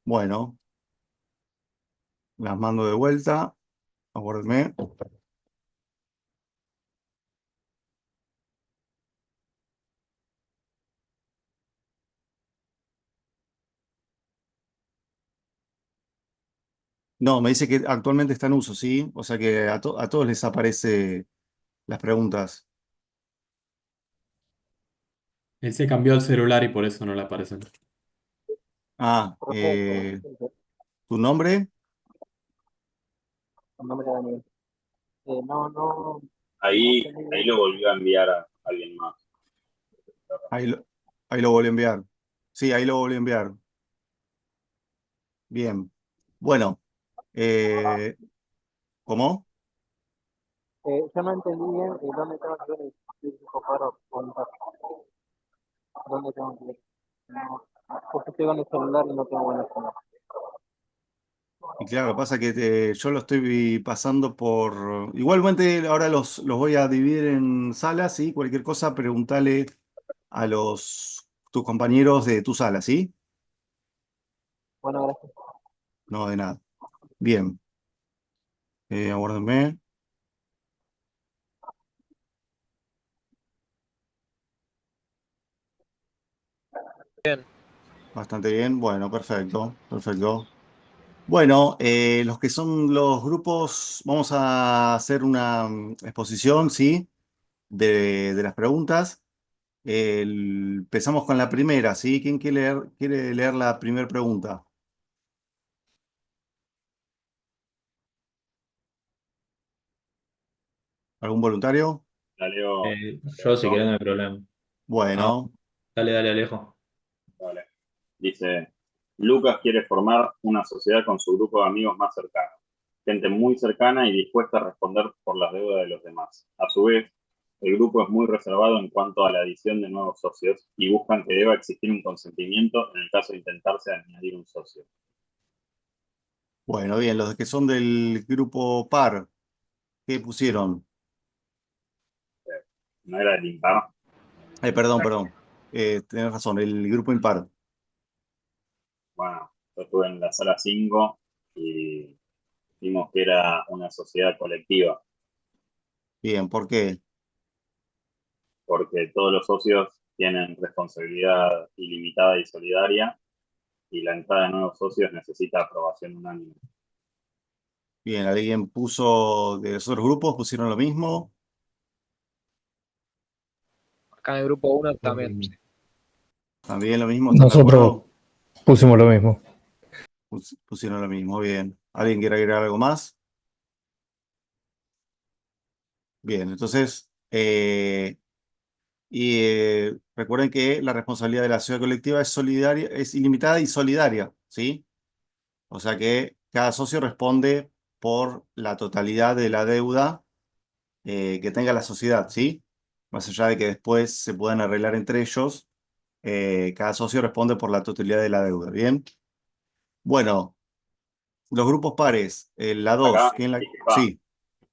Speaker 1: Bueno, las mando de vuelta. Aguárdenme. No, me dice que actualmente está en uso, ¿sí? O sea que a todos les aparece las preguntas.
Speaker 12: Él se cambió el celular y por eso no le aparecen.
Speaker 1: Ah, ¿tu nombre?
Speaker 11: El nombre de Daniel. No, no.
Speaker 10: Ahí lo volvió a enviar a alguien más.
Speaker 1: Ahí lo, ahí lo volví a enviar. Sí, ahí lo volví a enviar. Bien. Bueno, eh, ¿cómo?
Speaker 11: Yo no entendí bien dónde tengo que ver el físico para preguntar. ¿Dónde tengo que ir? No, porque estoy con el celular y no tengo buena señal.
Speaker 1: Y claro, lo que pasa es que yo lo estoy pasando por... Igualmente ahora los voy a dividir en salas, ¿sí? Cualquier cosa, preguntale a tus compañeros de tu sala, ¿sí?
Speaker 11: Bueno, gracias.
Speaker 1: No, de nada. Bien. Aguárdenme. Bastante bien. Bueno, perfecto. Perfecto. Bueno, los que son los grupos, vamos a hacer una exposición, ¿sí? De las preguntas. Empezamos con la primera, ¿sí? ¿Quién quiere leer la primera pregunta? ¿Algún voluntario?
Speaker 10: La leo.
Speaker 4: Yo si querés no hay problema. Ah,
Speaker 1: Bueno,
Speaker 4: dale, Alejo.
Speaker 10: Vale. Dice, Lucas quiere formar una sociedad con su grupo de amigos más cercano, gente muy cercana y dispuesta a responder por las deudas de los demás. A su vez, el grupo es muy reservado en cuanto a la adición de nuevos socios y buscan que deba existir un consentimiento en el caso de intentarse añadir un socio.
Speaker 1: bueno, bien, los que son del grupo par, ¿qué pusieron?
Speaker 10: ¿No era el impar?
Speaker 1: Perdón. Tenés razón, el grupo impar.
Speaker 10: Bueno, yo estuve en la sala 5 y vimos que era una sociedad colectiva,
Speaker 1: Bien, ¿por qué?
Speaker 10: porque todos los socios tienen responsabilidad ilimitada y solidaria y la entrada de nuevos socios necesita aprobación unánime.
Speaker 1: Bien, ¿alguien puso de los otros grupos? ¿Pusieron lo mismo?
Speaker 9: Acá en el grupo 1 también. Sí.
Speaker 1: ¿También lo mismo? ¿Están de
Speaker 6: Nosotros
Speaker 1: acuerdo?
Speaker 6: pusimos lo mismo.
Speaker 1: Pusieron lo mismo, bien. ¿Alguien quiere agregar algo más? Bien, entonces, recuerden que la responsabilidad de la sociedad colectiva es solidaria, es ilimitada y solidaria, ¿sí? O sea que cada socio responde por la totalidad de la deuda que tenga la sociedad, ¿sí? Más allá de que después se puedan arreglar entre ellos, cada socio responde por la totalidad de la deuda, ¿bien? Bueno, los grupos pares, la 2,
Speaker 10: Acá,
Speaker 1: ¿quién la...?
Speaker 10: disculpa,
Speaker 1: Sí,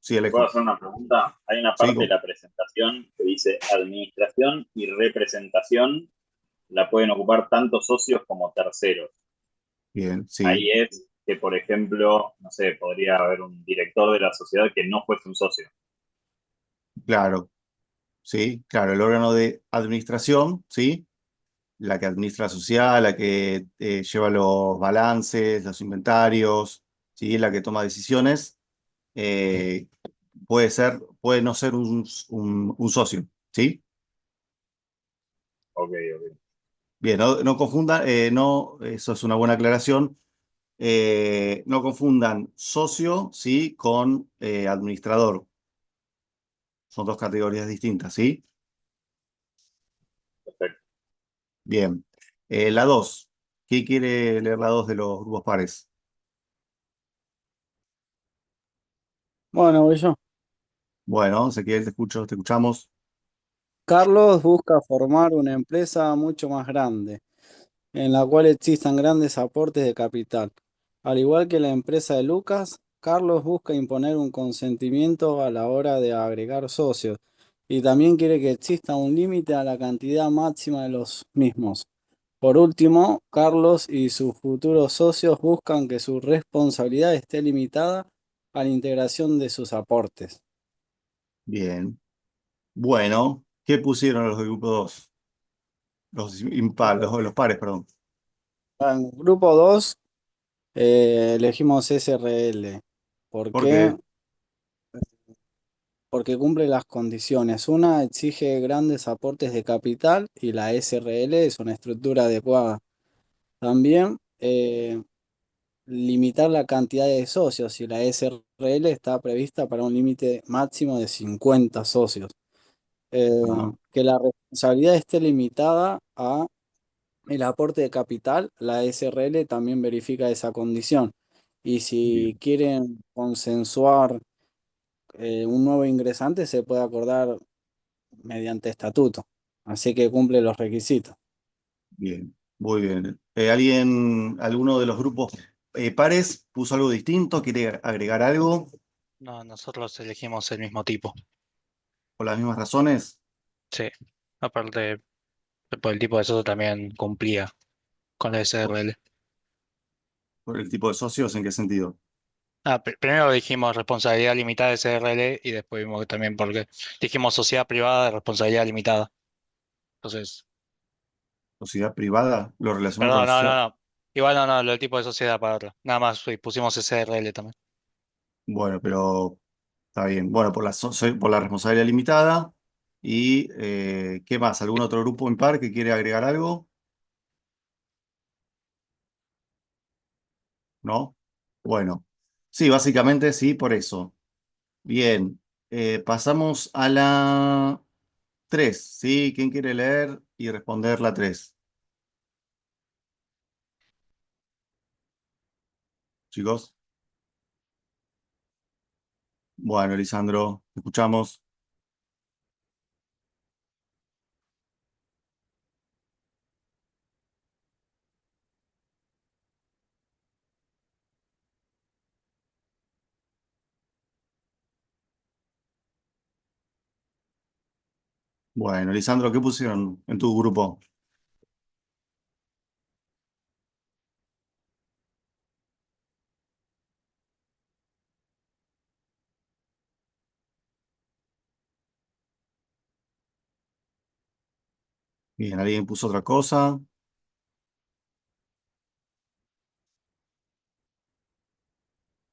Speaker 1: sí,
Speaker 10: ¿te puedo
Speaker 1: Alejo.
Speaker 10: hacer una pregunta? Hay una
Speaker 1: Sí,
Speaker 10: parte de la presentación que dice administración y representación la pueden ocupar tanto socios como terceros.
Speaker 1: bien, sí,
Speaker 10: Ahí es que, por ejemplo, no sé, podría haber un director de la sociedad que no fuese un socio.
Speaker 1: claro, sí, claro, el órgano de administración, ¿sí? La que administra la sociedad, la que lleva los balances, los inventarios, ¿sí? La que toma decisiones, eh, puede no ser un socio, ¿sí?
Speaker 10: Ok, ok.
Speaker 1: Bien, no confundan, no, eso es una buena aclaración. No confundan socio, ¿sí? Con administrador. Son dos categorías distintas, ¿sí?
Speaker 10: Perfecto.
Speaker 1: Bien. La 2. ¿Qué quiere leer la 2 de los grupos pares?
Speaker 13: Bueno, voy yo.
Speaker 1: Bueno, Ezequiel, te escucho, te escuchamos.
Speaker 13: Carlos busca formar una empresa mucho más grande, en la cual existan grandes aportes de capital. Al igual que la empresa de Lucas, Carlos busca imponer un consentimiento a la hora de agregar socios y también quiere que exista un límite a la cantidad máxima de los mismos. Por último, Carlos y sus futuros socios buscan que su responsabilidad esté limitada a la integración de sus aportes.
Speaker 1: Bien. Bueno, ¿qué pusieron los del grupo 2? Los pares, perdón.
Speaker 13: En grupo 2 elegimos SRL. ¿Por
Speaker 1: ¿Por
Speaker 13: qué?
Speaker 1: qué?
Speaker 13: Porque cumple las condiciones. Una exige grandes aportes de capital y la SRL es una estructura adecuada. También limitar la cantidad de socios y la SRL está prevista para un límite máximo de 50 socios.
Speaker 1: Ah,
Speaker 13: Que la responsabilidad esté limitada a el aporte de capital, la SRL también verifica esa condición. Y si
Speaker 1: bien,
Speaker 13: quieren consensuar un nuevo ingresante, se puede acordar mediante estatuto. Así que cumple los requisitos.
Speaker 1: bien, muy bien. Alguno de los grupos pares puso algo distinto? ¿Quiere agregar algo?
Speaker 9: No, nosotros elegimos el mismo tipo.
Speaker 1: ¿Por las mismas razones?
Speaker 9: Sí. Aparte, por el tipo de socio también cumplía con la
Speaker 1: ¿Por,
Speaker 9: SRL.
Speaker 1: por el tipo de socios? ¿En qué sentido?
Speaker 9: Primero dijimos responsabilidad limitada de SRL y después vimos que también porque dijimos sociedad privada de responsabilidad limitada. Entonces,
Speaker 1: ¿Sociedad privada? ¿Lo relacionó con la
Speaker 9: perdón, no, no,
Speaker 1: sociedad?
Speaker 9: no. Igual no, no, el tipo de sociedad para otro. Nada más pusimos SRL también.
Speaker 1: Bueno, pero está bien. Bueno, por la responsabilidad limitada. ¿Y qué más? ¿Algún otro grupo impar que quiere agregar algo? ¿No? Bueno, sí, básicamente sí, por eso. Bien, pasamos a la 3, ¿sí? ¿Quién quiere leer y responder la 3? Chicos. Bueno, Lisandro, ¿te escuchamos? Bueno, Lisandro, ¿qué pusieron en tu grupo? Bien, ¿alguien puso otra cosa?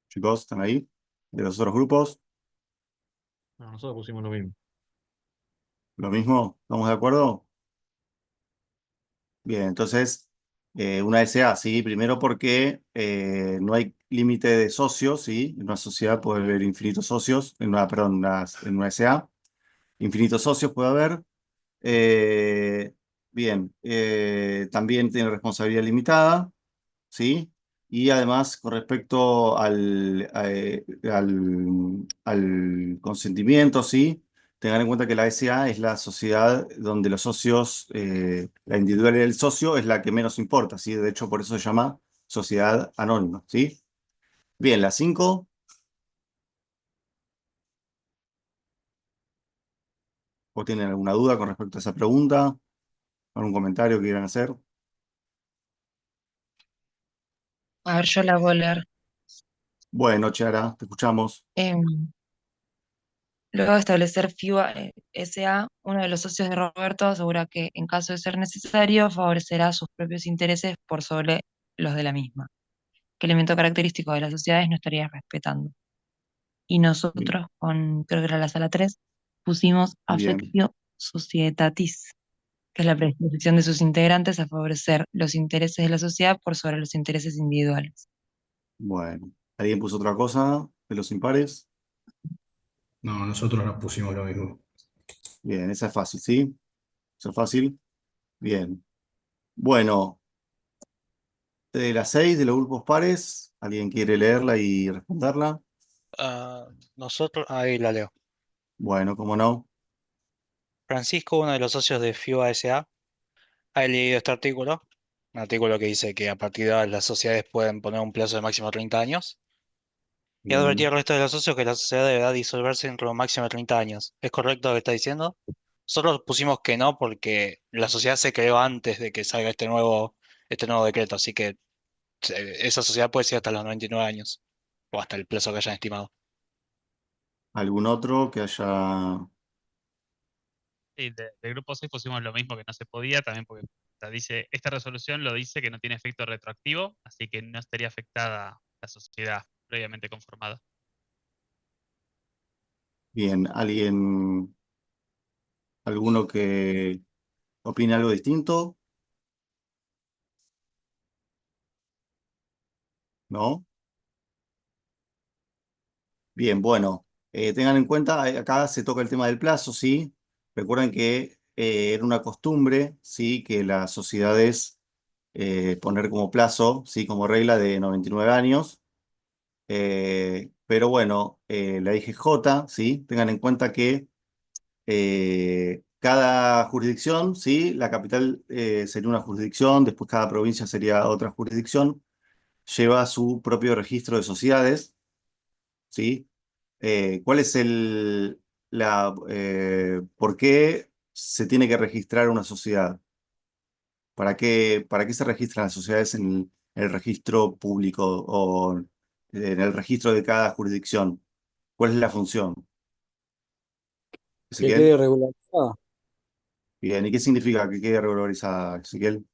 Speaker 1: Chicos, ¿están ahí? ¿De los otros grupos?
Speaker 12: No, nosotros pusimos lo mismo.
Speaker 1: ¿Lo mismo? ¿Estamos de acuerdo? Bien, entonces Una SA, sí, primero porque no hay límite de socios, ¿sí? En una sociedad puede haber infinitos socios, perdón, en una SA, infinitos socios puede haber. Eh, Bien, también tiene responsabilidad limitada, ¿sí? Y además, con respecto al consentimiento, ¿sí? Tengan en cuenta que la SA es la sociedad donde los socios, la individualidad del socio es la que menos importa, ¿sí? De hecho, por eso se llama sociedad anónima, ¿sí? Bien, la 5. ¿O tienen alguna duda con respecto a esa pregunta? ¿Algún comentario que quieran hacer?
Speaker 14: A ver, yo la voy a leer.
Speaker 1: Bueno, Chiara, te escuchamos.
Speaker 14: Luego de establecer FIUA SA, uno de los socios de Roberto asegura que, en caso de ser necesario, favorecerá sus propios intereses por sobre los de la misma. ¿Qué elemento característico de las sociedades no estaría respetando? Y
Speaker 1: Bien,
Speaker 14: nosotros, creo que era la sala 3, pusimos
Speaker 1: bien,
Speaker 14: affectio societatis, que es la predisposición de sus integrantes a favorecer los intereses de la sociedad por sobre los intereses individuales.
Speaker 1: bueno. ¿Alguien puso otra cosa de los impares?
Speaker 15: No, nosotros nos pusimos lo mismo.
Speaker 1: Bien, esa es fácil, ¿sí? Esa es fácil. Bien. Bueno, de las 6 de los grupos pares, ¿alguien quiere leerla y responderla?
Speaker 9: Nosotros, ahí la leo.
Speaker 1: Bueno, cómo no.
Speaker 9: Francisco, uno de los socios de FIUA SA, ha leído este artículo, un artículo que dice que a partir de ahora las sociedades pueden poner un plazo de máximo 30 años, y advertir
Speaker 1: Bien.
Speaker 9: al resto de los socios que la sociedad deberá disolverse dentro de un máximo de 30 años. ¿Es correcto lo que está diciendo? Nosotros pusimos que no porque la sociedad se creó antes de que salga este nuevo decreto, así que esa sociedad puede ser hasta los 99 años, o hasta el plazo que hayan estimado.
Speaker 1: ¿Algún otro que haya...
Speaker 2: Sí, del grupo 6 pusimos lo mismo, que no se podía, también porque dice, esta resolución lo dice que no tiene efecto retroactivo, así que no estaría afectada la sociedad previamente conformada.
Speaker 1: Bien, alguno que opine algo distinto? ¿No? Bien, bueno, tengan en cuenta, acá se toca el tema del plazo, ¿sí? Recuerden que era una costumbre, ¿sí? Que las sociedades poner como plazo, ¿sí? Como regla de 99 años. Pero bueno, la IGJ, ¿sí? Tengan en cuenta que cada jurisdicción, ¿sí? La capital sería una jurisdicción, después cada provincia sería otra jurisdicción, lleva su propio registro de sociedades, ¿sí? ¿Cuál es por qué se tiene que registrar una sociedad? ¿Para qué se registran las sociedades en el registro público o en el registro de cada jurisdicción? ¿Cuál es la función?
Speaker 13: Que
Speaker 1: Ezequiel.
Speaker 13: quede regularizada.
Speaker 1: Bien, ¿y qué significa que quede regularizada, Ezequiel?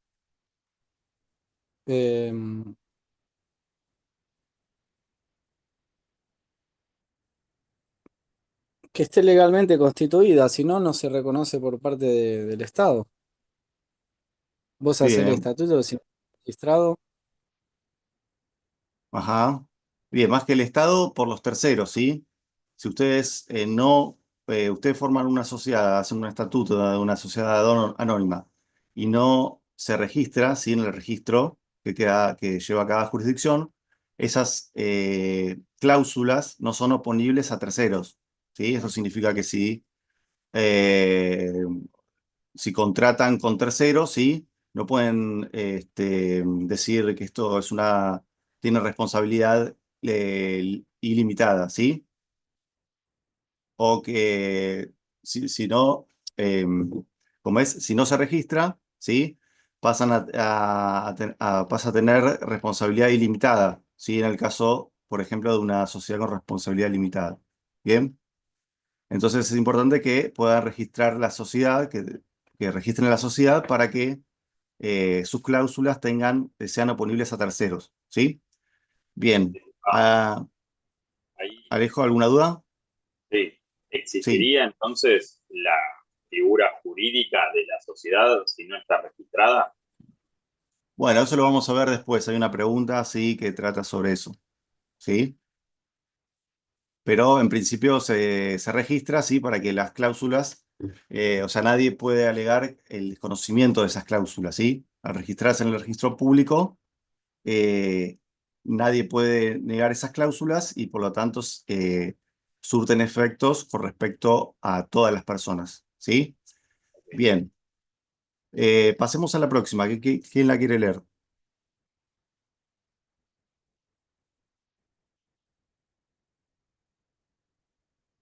Speaker 13: Em, que esté legalmente constituida, si no, no se reconoce por parte del Estado. Vos haces el
Speaker 1: Bien,
Speaker 13: estatuto si no está registrado.
Speaker 1: ajá. Bien, más que el Estado, por los terceros, ¿sí? Si ustedes no, ustedes forman una sociedad, hacen un estatuto de una sociedad anónima y no se registra, ¿sí? En el registro que lleva cada jurisdicción, esas cláusulas no son oponibles a terceros, ¿sí? Eso significa que eh, si contratan con terceros, ¿sí? No pueden decir que esto tiene responsabilidad ilimitada, ¿sí? O que si no, como es, si no se registra, ¿sí? Pasan pasa a tener responsabilidad ilimitada, ¿sí? En el caso, por ejemplo, de una sociedad con responsabilidad limitada. ¿Bien? Entonces es importante que puedan registrar la sociedad, que registren la sociedad para que sus cláusulas sean oponibles a terceros, ¿sí? Bien.
Speaker 10: Ahí,
Speaker 1: Alejo, ¿alguna duda?
Speaker 10: sí.
Speaker 1: Sí.
Speaker 10: ¿Existiría entonces la figura jurídica de la sociedad si no está registrada?
Speaker 1: Bueno, eso lo vamos a ver después. Hay una pregunta, sí, que trata sobre eso. ¿Sí? Pero en principio se registra, sí, para que las cláusulas, o sea, nadie puede alegar el desconocimiento de esas cláusulas, ¿sí? Al registrarse en el registro público, eh, nadie puede negar esas cláusulas y por lo tanto surten efectos con respecto a todas las personas, ¿sí? Bien, pasemos a la próxima. ¿Quién la quiere leer?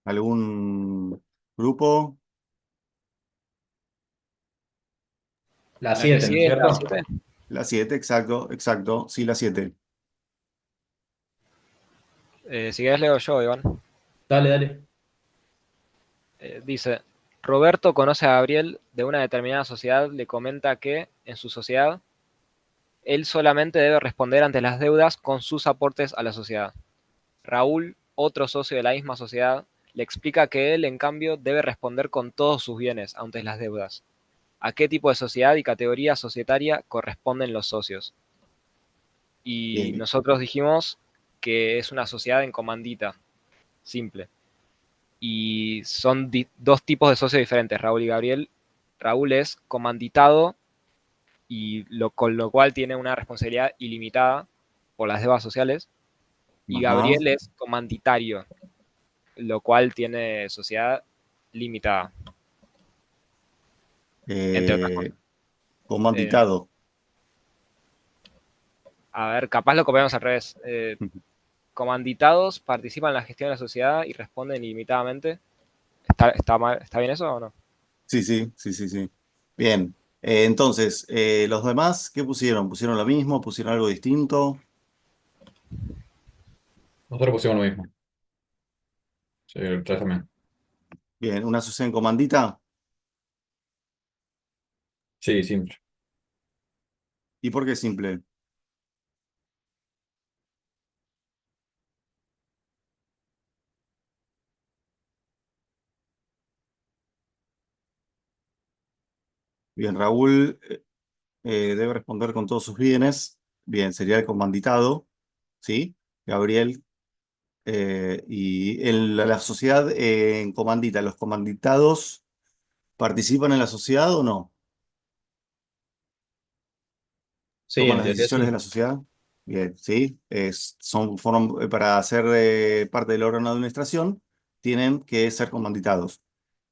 Speaker 1: ¿Algún grupo?
Speaker 4: La
Speaker 16: La que
Speaker 4: 7, ¿no es
Speaker 16: sigue es la
Speaker 4: cierto?
Speaker 16: 7.
Speaker 1: La 7, exacto, exacto. Sí, la 7.
Speaker 16: Si querés leo yo, Iván.
Speaker 4: Dale, dale.
Speaker 16: Dice, Roberto conoce a Gabriel de una determinada sociedad, le comenta que, en su sociedad, él solamente debe responder ante las deudas con sus aportes a la sociedad. Raúl, otro socio de la misma sociedad, le explica que él, en cambio, debe responder con todos sus bienes ante las deudas. ¿A qué tipo de sociedad y categoría societaria corresponden los socios? Y
Speaker 1: Bien.
Speaker 16: nosotros dijimos que es una sociedad en comandita, simple. Y son dos tipos de socios diferentes, Raúl y Gabriel. Raúl es comanditado y con lo cual tiene una responsabilidad ilimitada por las deudas sociales. Y
Speaker 1: Ajá.
Speaker 16: Gabriel es comanditario, lo cual tiene sociedad limitada, entre otras cosas. Eh,
Speaker 1: Comanditado.
Speaker 16: a ver, capaz lo copiamos al revés. Comanditados participan en la gestión de la sociedad y responden ilimitadamente. ¿Está bien eso o no?
Speaker 1: Sí, sí, sí, sí, sí. Bien. Entonces, los demás, ¿qué pusieron? ¿Pusieron lo mismo? ¿Pusieron algo distinto?
Speaker 12: Nosotros pusimos lo mismo. Sí, el 3 también.
Speaker 1: Bien, ¿una sociedad en comandita?
Speaker 12: Sí, simple.
Speaker 1: ¿Y por qué simple? Bien, Raúl debe responder con todos sus bienes. Bien, sería el comanditado, ¿sí? Gabriel. Y en la sociedad en comandita, ¿los comanditados participan en la sociedad o no?
Speaker 4: Sí,
Speaker 1: ¿Toman
Speaker 4: en
Speaker 1: las
Speaker 4: teoría
Speaker 1: decisiones de
Speaker 4: sí.
Speaker 1: la sociedad? Bien, ¿sí? Forman, para ser parte del órgano de administración, tienen que ser comanditados.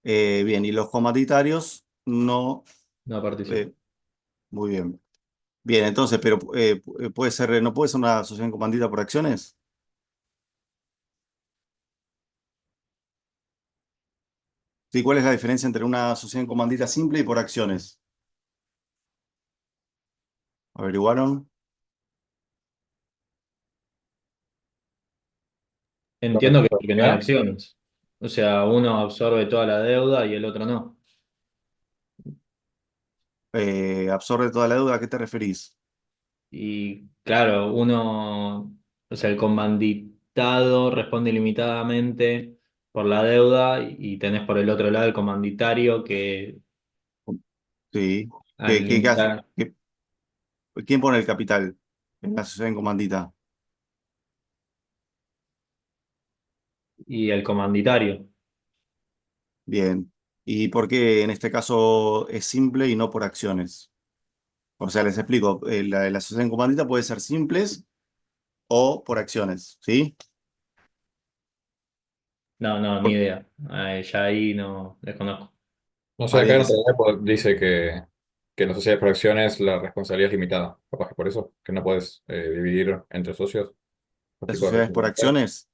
Speaker 1: Bien, y los comanditarios no.
Speaker 4: No participa.
Speaker 1: eh, Muy bien. Bien, entonces, pero puede ser, ¿no puede ser una sociedad en comandita por acciones? Sí, ¿cuál es la diferencia entre una sociedad en comandita simple y por acciones? ¿Averiguaron?
Speaker 4: Entiendo que porque no hay
Speaker 1: ¿Ah?
Speaker 4: acciones. O sea, uno absorbe toda la deuda y el otro no.
Speaker 1: Absorbe toda la deuda, ¿a qué te referís?
Speaker 4: Y claro, uno, o sea, el comanditado responde ilimitadamente por la deuda y tenés por el otro lado el comanditario que
Speaker 1: Sí.
Speaker 4: al
Speaker 1: ¿Qué hace?
Speaker 4: limitar
Speaker 1: ¿Quién pone el capital en la sociedad en comandita?
Speaker 4: y el comanditario.
Speaker 1: Bien. ¿Y por qué en este caso es simple y no por acciones? O sea, les explico. La sociedad en comandita puede ser simples o por acciones, ¿sí?
Speaker 4: No, no, ni
Speaker 1: Por-
Speaker 4: idea. Ya ahí no desconozco.
Speaker 12: No sé,
Speaker 1: ah,
Speaker 12: acá
Speaker 1: bien,
Speaker 12: en realidad dice que en las sociedades por acciones la responsabilidad es limitada. Capaz que por eso, que no puedes dividir entre socios los
Speaker 1: las
Speaker 12: tipos de
Speaker 1: sociedades por
Speaker 12: responsabilidad.
Speaker 1: acciones.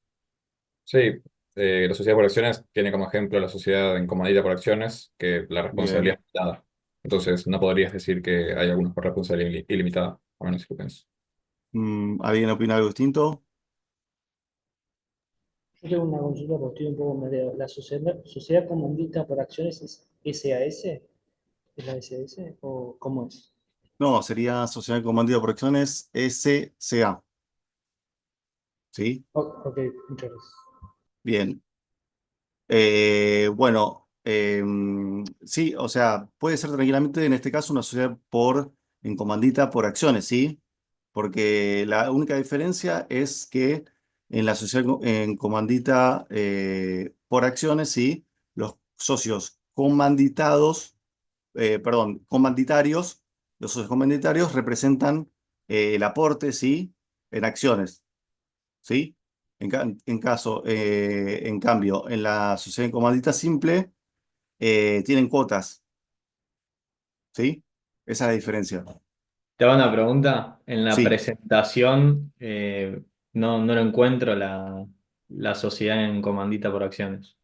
Speaker 12: Sí, la sociedad por acciones tiene como ejemplo la sociedad en comandita por acciones, que la responsabilidad
Speaker 1: Bien.
Speaker 12: es limitada. Entonces, no podrías decir que hay algunos por responsabilidad ilimitada, a menos que pienso.
Speaker 1: ¿Alguien opina algo distinto?
Speaker 11: Yo tengo una consulta porque estoy un poco medio. ¿La sociedad comandita por acciones es SAS? ¿Es la SAS? ¿O cómo es?
Speaker 1: No, sería sociedad en comandita por acciones SCA, ¿sí?
Speaker 11: Ok, muchas gracias.
Speaker 1: Bien. Bueno, sí, o sea, puede ser tranquilamente en este caso una sociedad por en comandita por acciones, ¿sí? Porque la única diferencia es que en la sociedad en comandita por acciones, ¿sí? Los socios comanditados, comanditarios, los socios comanditarios representan el aporte, ¿sí? En acciones, ¿sí? En cambio, en la sociedad en comandita simple tienen cuotas, ¿sí? Esa es la diferencia.
Speaker 4: Te hago una pregunta. En la
Speaker 1: Sí,
Speaker 4: presentación no lo encuentro la sociedad en comandita por acciones.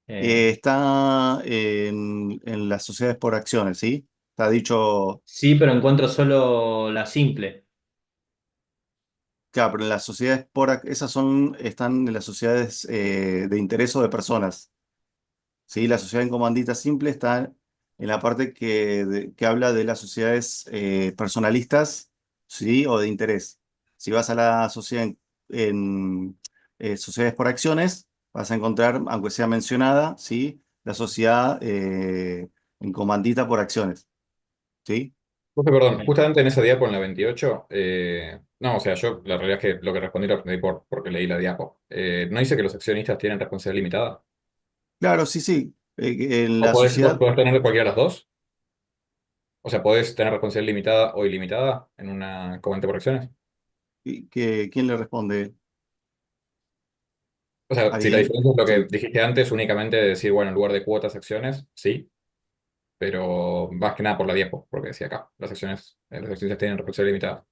Speaker 1: está en las sociedades por acciones, ¿sí? Está dicho,
Speaker 4: Sí, pero encuentro solo la simple.
Speaker 1: claro, pero en las sociedades están en las sociedades de interés o de personas, ¿sí? La sociedad en comandita simple está en la parte que habla de las sociedades personalistas, ¿sí? O de interés. Si vas a la sociedad en sociedades por acciones, vas a encontrar, aunque sea mencionada, ¿sí? La sociedad en comandita por acciones, ¿sí?
Speaker 12: Perdón, justamente en esa diapo, en la 28, no, o sea, yo la realidad es que lo que respondí lo respondí porque leí la diapo. ¿No dice que los accionistas tienen responsabilidad limitada?
Speaker 1: Claro, sí, sí. En
Speaker 12: ¿O
Speaker 1: la sociedad,
Speaker 12: podés tener cualquiera de las dos? O sea, ¿podés tener responsabilidad limitada o ilimitada en una comandita por acciones?
Speaker 1: ¿quién le responde?
Speaker 12: O sea, si la
Speaker 1: ¿Alguien?
Speaker 12: diferencia es lo que
Speaker 1: Sí.
Speaker 12: dijiste antes, únicamente de decir, bueno, en lugar de cuotas, acciones, sí, pero más que nada por la diapo, porque decía acá, los accionistas tienen responsabilidad limitada.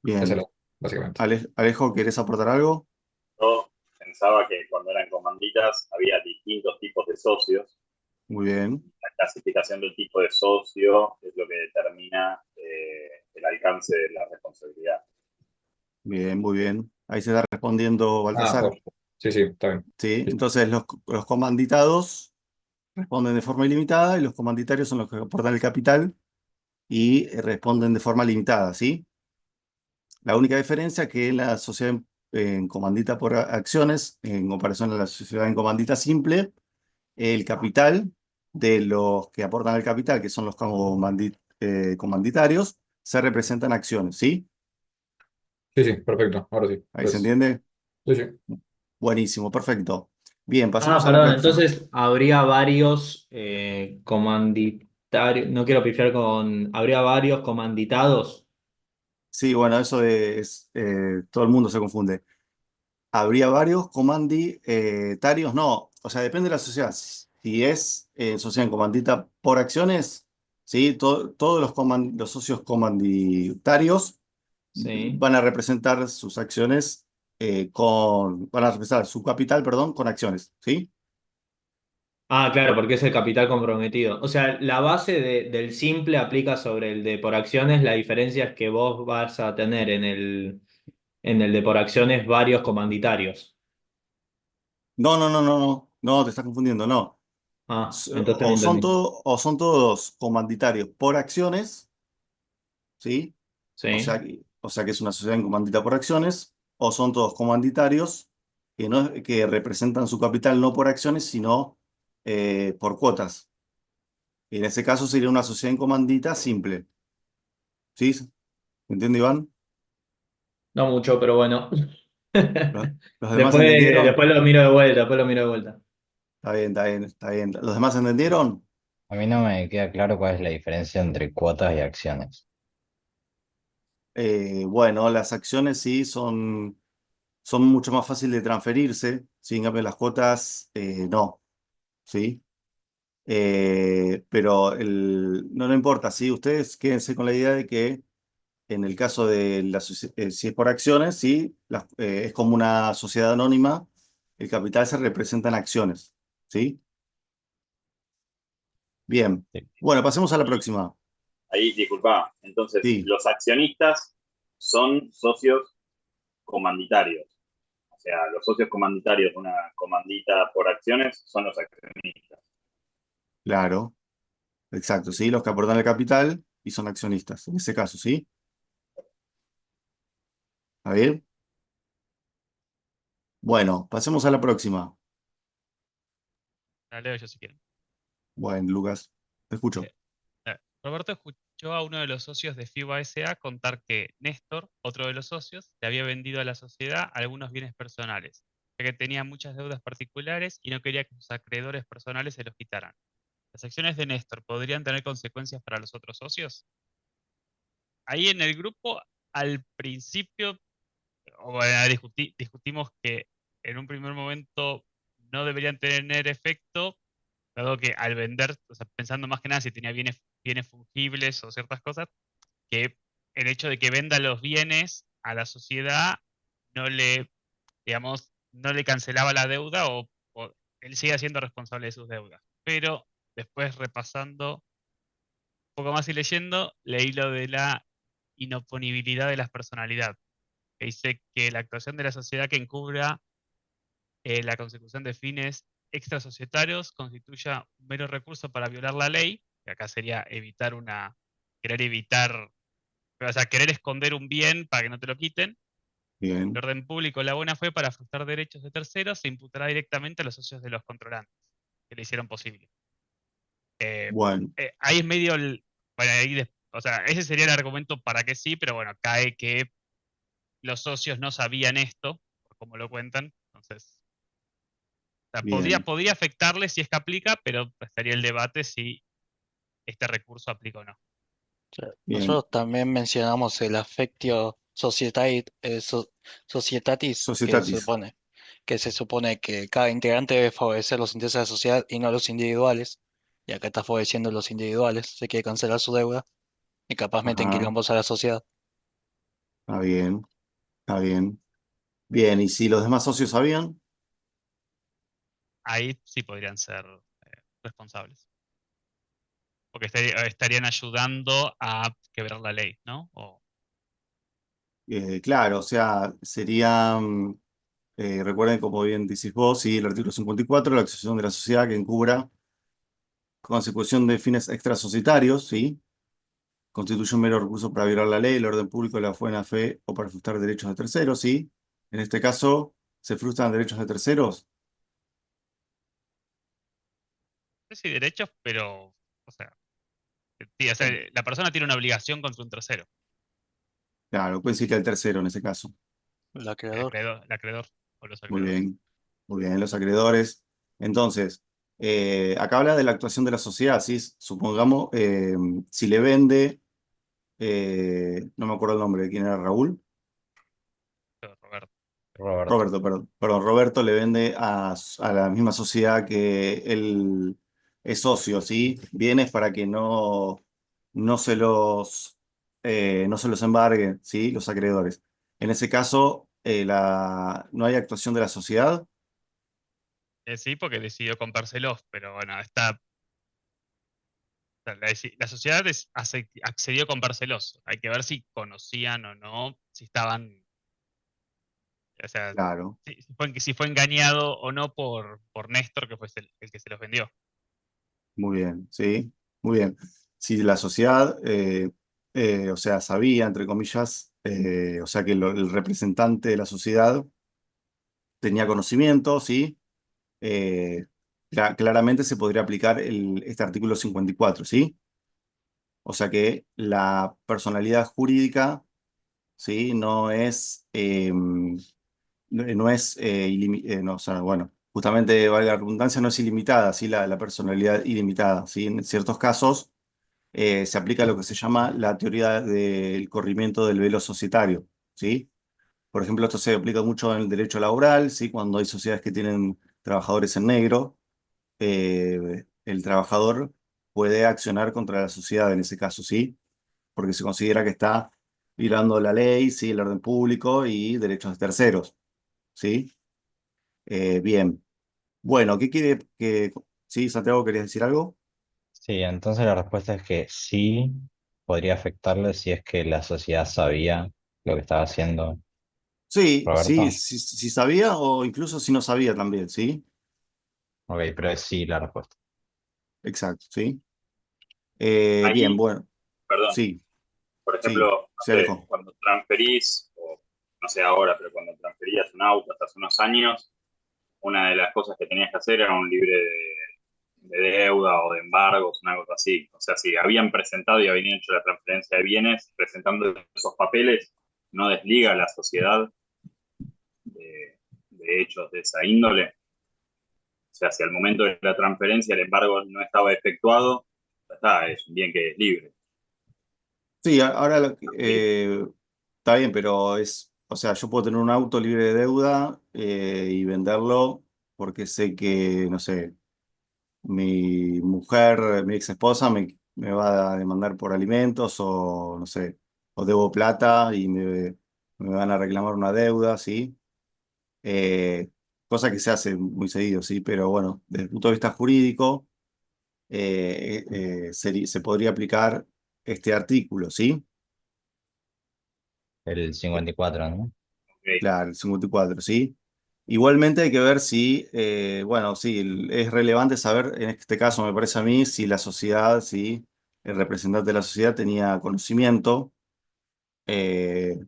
Speaker 12: Eso es
Speaker 1: Bien.
Speaker 12: básicamente.
Speaker 1: Alejo, ¿querés aportar algo?
Speaker 10: Yo pensaba que cuando eran comanditas había distintos tipos de socios.
Speaker 1: Muy bien.
Speaker 10: La clasificación del tipo de socio es lo que determina el alcance de la responsabilidad.
Speaker 1: Bien, muy bien. Ahí se está respondiendo
Speaker 12: Ah,
Speaker 1: Baltasar.
Speaker 12: sí, sí, está bien.
Speaker 1: Sí, entonces los comanditados responden de forma ilimitada y los comanditarios son los que aportan el capital y responden de forma limitada, ¿sí? La única diferencia es que la sociedad en comandita por acciones, en comparación a la sociedad en comandita simple, el capital de los que aportan el capital, que son los comanditarios, se representan acciones, ¿sí?
Speaker 12: Sí, sí, perfecto. Ahora sí.
Speaker 1: ¿Ahí se
Speaker 12: Pues,
Speaker 1: entiende?
Speaker 12: sí, sí.
Speaker 1: Buenísimo, perfecto. Bien,
Speaker 4: Ah,
Speaker 1: pasemos a la
Speaker 4: perdón,
Speaker 1: próxima.
Speaker 4: entonces habría varios comanditarios, no quiero pifiar habría varios comanditados.
Speaker 1: Sí, bueno, eso todo el mundo se confunde. Habría varios comanditarios, no, o sea, depende de la sociedad. Si es sociedad en comandita por acciones, ¿sí? Todos los socios comanditarios
Speaker 4: Sí.
Speaker 1: van a representar sus acciones van a representar su capital, perdón, con acciones, ¿sí?
Speaker 4: Ah, claro, porque es el capital comprometido. O sea, la base del simple aplica sobre el de por acciones, la diferencia es que vos vas a tener en el de por acciones varios comanditarios.
Speaker 1: No, no, no, no, no, no, te estás confundiendo, no.
Speaker 4: Ah, entonces no
Speaker 1: O son todos comanditarios por acciones, ¿sí?
Speaker 4: Sí.
Speaker 1: O sea que es una sociedad en comandita por acciones, o son todos comanditarios que representan su capital no por acciones, sino por cuotas. Y en ese caso sería una sociedad en comandita simple. ¿Sí? ¿Entiende, Iván?
Speaker 4: No mucho, pero bueno.
Speaker 1: ¿Los demás
Speaker 4: Después,
Speaker 1: entendieron?
Speaker 4: después lo miro de vuelta, después lo miro de vuelta.
Speaker 1: Está bien, está bien, está bien. ¿Los demás entendieron?
Speaker 5: A mí no me queda claro cuál es la diferencia entre cuotas y acciones.
Speaker 1: Bueno, las acciones sí son mucho más fáciles de transferirse, ¿sí? En cambio las cuotas no, ¿sí? Pero no importa, ¿sí? Ustedes quédense con la idea de que en el caso de si es por acciones, ¿sí? Es como una sociedad anónima, el capital se representa en acciones, ¿sí? Bien. Bueno, pasemos a la próxima.
Speaker 10: Ahí, disculpa, entonces
Speaker 1: Sí,
Speaker 10: los accionistas son socios comanditarios. O sea, los socios comanditarios de una comandita por acciones son los accionistas.
Speaker 1: claro, exacto, ¿sí? Los que aportan el capital y son accionistas, en ese caso, ¿sí? ¿Está bien? Bueno, pasemos a la próxima.
Speaker 2: La leo yo si quieren.
Speaker 1: Bueno, Lucas, te escucho.
Speaker 2: Roberto escuchó a uno de los socios de FIBA S.A. contar que Néstor, otro de los socios, le había vendido a la sociedad algunos bienes personales, ya que tenía muchas deudas particulares y no quería que sus acreedores personales se los quitaran. ¿Las acciones de Néstor podrían tener consecuencias para los otros socios? Ahí en el grupo, al principio, discutimos que en un primer momento no deberían tener efecto, dado que al vender, o sea, pensando más que nada si tenía bienes fungibles o ciertas cosas, que el hecho de que venda los bienes a la sociedad no le, digamos, no le cancelaba la deuda o él sigue siendo responsable de sus deudas. Pero después repasando un poco más y leyendo, leí lo de la inoponibilidad de la personalidad, que dice que la actuación de la sociedad que encubra la consecución de fines extrasocietarios constituya un mero recurso para violar la ley, que acá sería querer evitar, o sea, querer esconder un bien para que no te lo quiten. El
Speaker 1: Bien.
Speaker 2: orden público, la buena fe para frustrar derechos de terceros se imputará directamente a los socios de los controlantes, que le hicieron posible.
Speaker 1: Bueno,
Speaker 2: Ahí es medio, bueno, o sea, ese sería el argumento para que sí, pero bueno, cae que los socios no sabían esto, por como lo cuentan, entonces, o sea,
Speaker 1: bien,
Speaker 2: podría afectarle si es que aplica, pero estaría el debate si este recurso aplica o no.
Speaker 1: bien.
Speaker 9: Nosotros también mencionamos el affectio societatis,
Speaker 1: Societatis.
Speaker 9: que se supone que cada integrante debe favorecer los intereses de la sociedad y no los individuales. Y acá está favoreciendo los individuales, se quiere cancelar su deuda y capaz meten
Speaker 1: Ajá,
Speaker 9: quilombos a la sociedad.
Speaker 1: está bien, está bien. Bien, ¿y si los demás socios sabían?
Speaker 2: Ahí sí podrían ser responsables. Porque estarían ayudando a quebrar la ley, ¿no?
Speaker 1: Claro, o sea, sería, recuerden como bien decís vos, sí, el artículo 54, la accesión de la sociedad que encubra consecución de fines extrasocietarios, ¿sí? Constituye un mero recurso para violar la ley, el orden público, la buena fe o para frustrar derechos de terceros, ¿sí? En este caso, ¿se frustran derechos de terceros?
Speaker 2: No sé si derechos, pero, o sea, sí, o sea, la persona tiene una obligación contra un tercero,
Speaker 1: Claro, ¿cuál sería el tercero en ese caso?
Speaker 9: El acreedor.
Speaker 2: el acreedor o los
Speaker 1: Muy
Speaker 2: acreedores.
Speaker 1: bien, muy bien, los acreedores. Entonces, acá habla de la actuación de la sociedad, ¿sí? Supongamos, si le vende, no me acuerdo el nombre de quién era Raúl.
Speaker 2: Roberto.
Speaker 5: Roberto.
Speaker 1: Roberto, perdón, Roberto le vende a la misma sociedad que él es socio, ¿sí? Bienes para que no se no se los embarguen, ¿sí? Los acreedores. En ese caso, no hay actuación de la sociedad.
Speaker 2: Sí, porque decidió comprárselos, pero bueno, la sociedad accedió a comprárselos. Hay que ver si conocían o no, si estaban, o sea,
Speaker 1: Claro,
Speaker 2: si fue engañado o no por Néstor, que fue el que se los vendió.
Speaker 1: muy bien, ¿sí? Muy bien. Si la sociedad, o sea, sabía, entre comillas, o sea, que el representante de la sociedad tenía conocimiento, ¿sí? Claramente se podría aplicar este artículo 54, ¿sí? O sea que la personalidad jurídica, ¿sí? No es, no es no, o sea, bueno, justamente, valga la redundancia, no es ilimitada, ¿sí? La personalidad ilimitada, ¿sí? En ciertos casos se aplica lo que se llama la teoría del corrimiento del velo societario, ¿sí? Por ejemplo, esto se aplica mucho en el derecho laboral, ¿sí? Cuando hay sociedades que tienen trabajadores en negro, el trabajador puede accionar contra la sociedad en ese caso, ¿sí? Porque se considera que está violando la ley, ¿sí? El orden público y derechos de terceros, ¿sí? Bien. Bueno, ¿qué quiere que... Sí, Santiago, ¿querías decir algo?
Speaker 5: Sí, entonces la respuesta es que sí podría afectarle si es que la sociedad sabía lo que estaba haciendo
Speaker 1: Sí, sí,
Speaker 5: Roberto.
Speaker 1: sí sabía o incluso si no sabía también, ¿sí?
Speaker 5: Ok, pero es sí la respuesta.
Speaker 1: Exacto, ¿sí? Bien,
Speaker 10: Ahí,
Speaker 1: bueno,
Speaker 10: perdón,
Speaker 1: sí,
Speaker 10: por
Speaker 1: sí,
Speaker 10: ejemplo, no
Speaker 1: se
Speaker 10: sé,
Speaker 1: alejó.
Speaker 10: cuando transferís, o no sé ahora, pero cuando transferías un auto hasta hace unos años, una de las cosas que tenías que hacer era un libre deuda o de embargos, una cosa así. O sea, si habían presentado y habían hecho la transferencia de bienes, presentando esos papeles, no desliga a la sociedad de hechos de esa índole. O sea, si al momento de la transferencia el embargo no estaba efectuado, ya está, es un bien que es libre.
Speaker 1: Sí, ahora está bien, pero o sea, yo puedo tener un auto libre de deuda y venderlo porque sé que, no sé, mi mujer, mi ex esposa me va a demandar por alimentos o, no sé, o debo plata y me van a reclamar una deuda, ¿sí? Eh, Cosa que se hace muy seguido, ¿sí? Pero bueno, desde el punto de vista jurídico, se podría aplicar este artículo, ¿sí?
Speaker 5: El 54, ¿no?
Speaker 1: Claro, el 54, ¿sí? Igualmente hay que ver si, bueno, sí, es relevante saber, en este caso me parece a mí, si la sociedad, si el representante de la sociedad tenía conocimiento,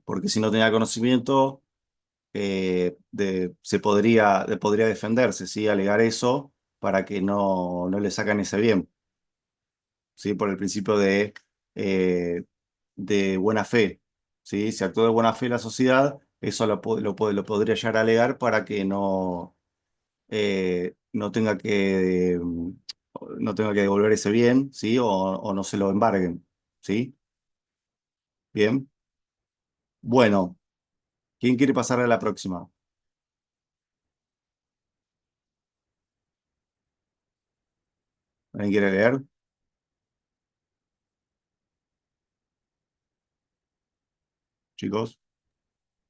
Speaker 1: porque si no tenía conocimiento, podría defenderse, ¿sí? Alegar eso para que no le sacan ese bien, ¿sí? Por el principio eh, de buena fe, ¿sí? Si actuó de buena fe la sociedad, eso lo podría llegar a alegar para que no tenga no tenga que devolver ese bien, ¿sí? O no se lo embarguen, ¿sí? Bien. Bueno, ¿quién quiere pasar a la próxima? ¿Alguien quiere leer, chicos?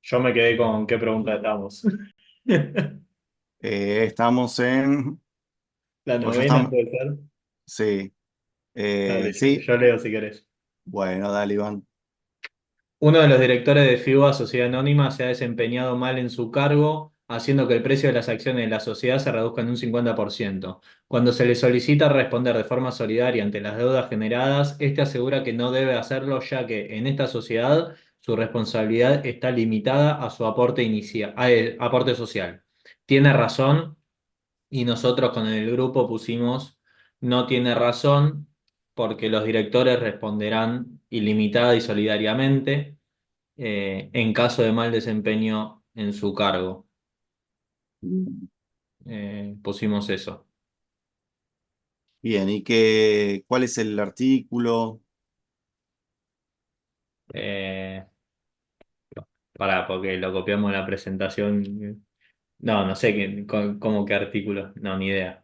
Speaker 4: Yo me quedé con qué pregunta estamos.
Speaker 1: Estamos en...
Speaker 4: La
Speaker 1: Pues ya
Speaker 4: novena
Speaker 1: estamos...
Speaker 4: puede ser.
Speaker 1: Sí.
Speaker 4: Dale,
Speaker 1: Sí.
Speaker 4: yo leo si querés.
Speaker 1: Bueno, dale, Iván.
Speaker 4: Uno de los directores de FIUA Sociedad Anónima se ha desempeñado mal en su cargo, haciendo que el precio de las acciones de la sociedad se reduzca en un 50%. Cuando se le solicita responder de forma solidaria ante las deudas generadas, este asegura que no debe hacerlo, ya que en esta sociedad su responsabilidad está limitada a su aporte inicial, aporte social. Tiene razón, y nosotros con el grupo pusimos no tiene razón, porque los directores responderán ilimitada y solidariamente en caso de mal desempeño en su cargo. Pusimos eso.
Speaker 1: Bien, cuál es el artículo?
Speaker 4: Eh, porque lo copiamos en la presentación. No, no sé cómo qué artículo. No, ni idea.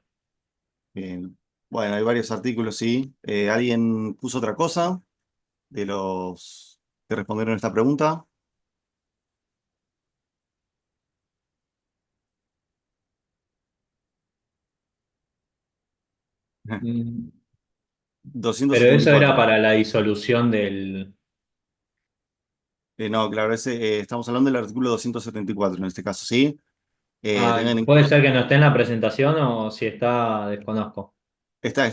Speaker 1: Bien. Bueno, hay varios artículos, sí. ¿Alguien puso otra cosa de los que respondieron a esta pregunta?
Speaker 4: Mm. Pero eso era
Speaker 1: 274.
Speaker 4: para la disolución del...
Speaker 1: No, claro, estamos hablando del artículo 274 en este caso, ¿sí?
Speaker 4: Ah,
Speaker 1: Tengan
Speaker 4: puede ser que no esté en la presentación o si está, desconozco.
Speaker 1: está.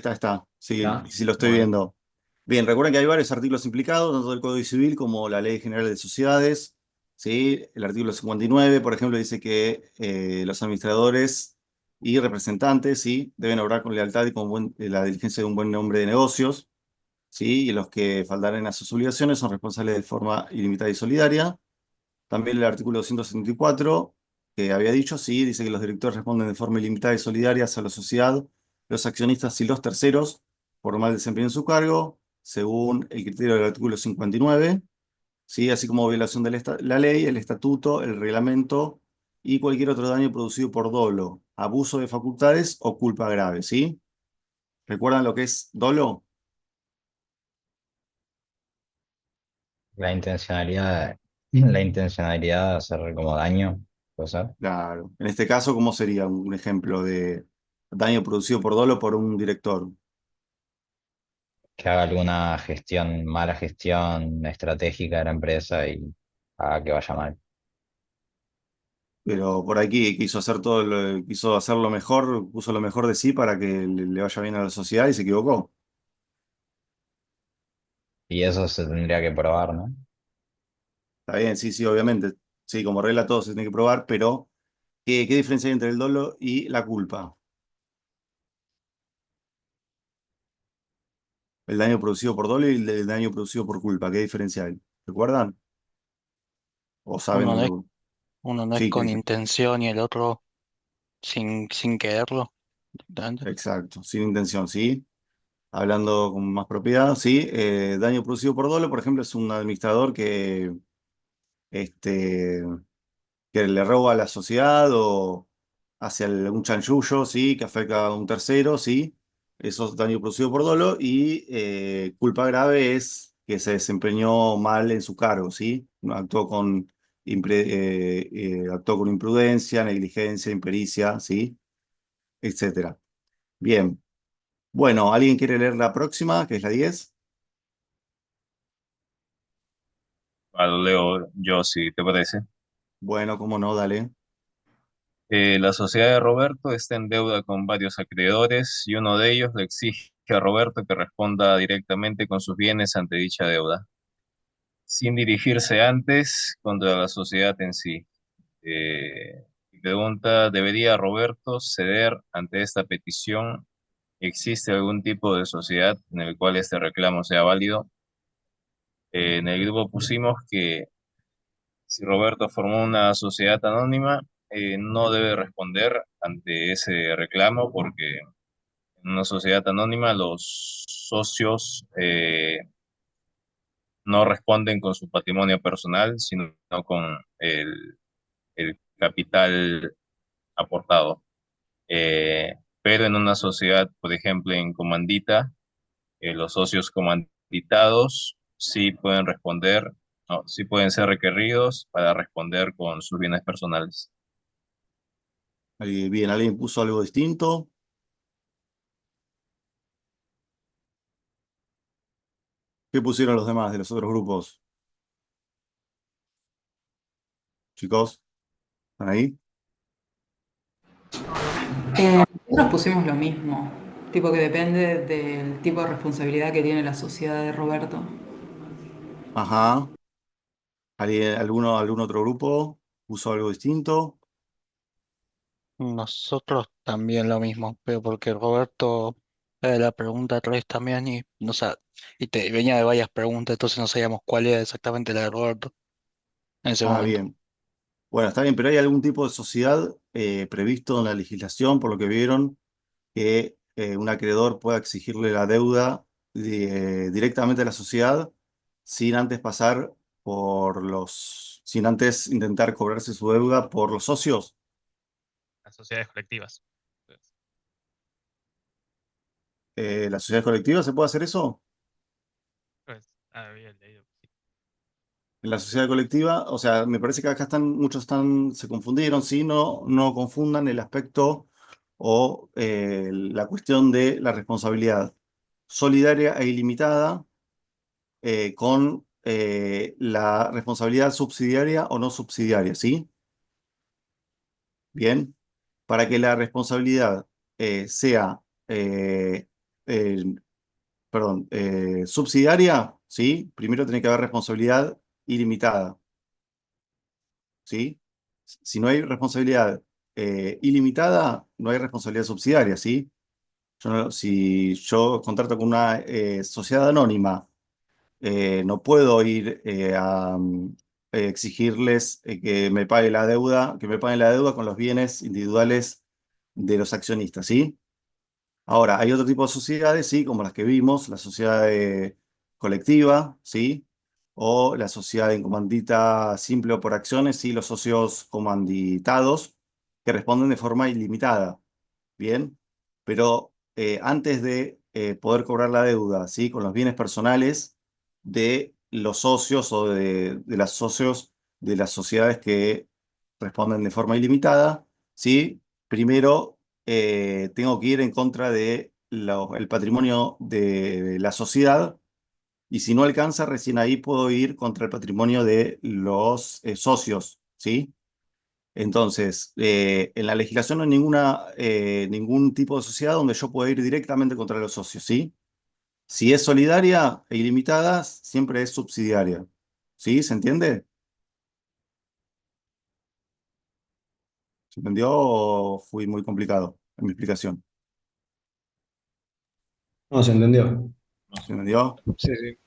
Speaker 1: Sí,
Speaker 4: ¿Está?
Speaker 1: sí lo estoy
Speaker 4: Bueno.
Speaker 1: viendo. Bien, recuerden que hay varios artículos implicados, tanto del Código Civil como la Ley General de Sociedades, ¿sí? El artículo 59, por ejemplo, dice que los administradores y representantes, ¿sí? Deben obrar con lealtad y con la diligencia de un buen nombre de negocios, ¿sí? Y los que faltaren a sus obligaciones son responsables de forma ilimitada y solidaria. También el artículo 274, que había dicho, sí, dice que los directores responden de forma ilimitada y solidaria a la sociedad, los accionistas y los terceros por mal desempeño en su cargo, según el criterio del artículo 59, ¿sí? Así como violación de la ley, el estatuto, el reglamento y cualquier otro daño producido por dolo, abuso de facultades o culpa grave, ¿sí? ¿Recuerdan lo que es dolo?
Speaker 5: La intencionalidad de hacer como daño, puede ser.
Speaker 1: Claro. En este caso, ¿cómo sería un ejemplo de daño producido por dolo por un director?
Speaker 5: Que haga alguna mala gestión estratégica de la empresa y haga que vaya mal.
Speaker 1: Pero por aquí quiso hacer lo mejor, puso lo mejor de sí para que le vaya bien a la sociedad y se equivocó.
Speaker 5: Y eso se tendría que probar, ¿no?
Speaker 1: Está bien, sí, sí, obviamente. Sí, como regla todo se tiene que probar, pero ¿qué diferencia hay entre el dolo y la culpa? El daño producido por dolo y el daño producido por culpa. ¿Qué diferencia hay? ¿Recuerdan? ¿O saben
Speaker 9: Uno
Speaker 1: de
Speaker 9: no es,
Speaker 1: lo?
Speaker 9: uno no es
Speaker 1: Sí, ¿qué
Speaker 9: con
Speaker 1: dije?
Speaker 9: intención y el otro sin quererlo. Directamente.
Speaker 1: Exacto, sin intención, ¿sí? Hablando con más propiedad, ¿sí? Daño producido por dolo, por ejemplo, es un administrador este, que le roba a la sociedad o hace algún chanchullo, ¿sí? Que afecta a un tercero, ¿sí? Eso es daño producido por dolo. Y culpa grave es que se desempeñó mal en su cargo, ¿sí? Actuó con imprudencia, negligencia, impericia, ¿sí? Etcétera. Bien. Bueno, ¿alguien quiere leer la próxima, que es la 10?
Speaker 3: Lo leo yo, si te parece.
Speaker 1: Bueno, cómo no, dale.
Speaker 3: La sociedad de Roberto está en deuda con varios acreedores y uno de ellos le exige a Roberto que responda directamente con sus bienes ante dicha deuda, sin dirigirse antes contra la sociedad en sí. Mi pregunta, ¿debería Roberto ceder ante esta petición? ¿Existe algún tipo de sociedad en el cual este reclamo sea válido? En el grupo pusimos que si Roberto formó una sociedad anónima, no debe responder ante ese reclamo porque en una sociedad anónima los socios no responden con su patrimonio personal, sino con el capital aportado. Pero en una sociedad, por ejemplo, en comandita, los socios comanditados sí pueden responder, no, sí pueden ser requeridos para responder con sus bienes personales.
Speaker 1: Bien, ¿alguien puso algo distinto? ¿Qué pusieron los demás de los otros grupos? Chicos, ¿están ahí?
Speaker 17: Nosotros pusimos lo mismo, tipo que depende del tipo de responsabilidad que tiene la sociedad de Roberto.
Speaker 1: Ajá. ¿Algún otro grupo puso algo distinto?
Speaker 9: Nosotros también lo mismo, pero porque Roberto la pregunta 3 también y no sé, y te venía de varias preguntas, entonces no sabíamos cuál era exactamente la de Roberto en ese
Speaker 1: Ah,
Speaker 9: momento.
Speaker 1: bien. Bueno, está bien, pero ¿hay algún tipo de sociedad previsto en la legislación, por lo que vieron, que un acreedor pueda exigirle la deuda directamente a la sociedad sin antes sin antes intentar cobrarse su deuda por los socios?
Speaker 2: Las sociedades colectivas.
Speaker 1: ¿La sociedad colectiva se puede hacer eso?
Speaker 2: Pues, había leído.
Speaker 1: En la sociedad colectiva, o sea, me parece que acá se confundieron, sí, no confundan el aspecto o la cuestión de la responsabilidad solidaria e ilimitada con la responsabilidad subsidiaria o no subsidiaria, ¿sí? Bien, para que la responsabilidad sea, eh, eh, perdón, subsidiaria, ¿sí? Primero tiene que haber responsabilidad ilimitada. ¿Sí? Si no hay responsabilidad ilimitada, no hay responsabilidad subsidiaria, ¿sí? Si yo contrato con una sociedad anónima, no puedo ir a exigirles que me paguen la deuda con los bienes individuales de los accionistas, ¿sí? Ahora, hay otro tipo de sociedades, sí, como las que vimos, la sociedad colectiva, sí, o la sociedad en comandita simple o por acciones, sí, los socios comanditados, que responden de forma ilimitada, ¿bien? Pero antes de poder cobrar la deuda, sí, con los bienes personales de los socios o de los socios de las sociedades que responden de forma ilimitada, sí, primero tengo que ir en contra de el patrimonio de la sociedad y si no alcanza, recién ahí puedo ir contra el patrimonio de los socios, ¿sí? Entonces, en la legislación no hay ningún tipo de sociedad donde yo pueda ir directamente contra los socios, ¿sí? Si es solidaria e ilimitada, siempre es subsidiaria, ¿sí? ¿Se entiende? ¿Se entendió o fui muy complicado en mi explicación?
Speaker 15: No, se entendió.
Speaker 1: ¿Se entendió?
Speaker 16: Sí, sí.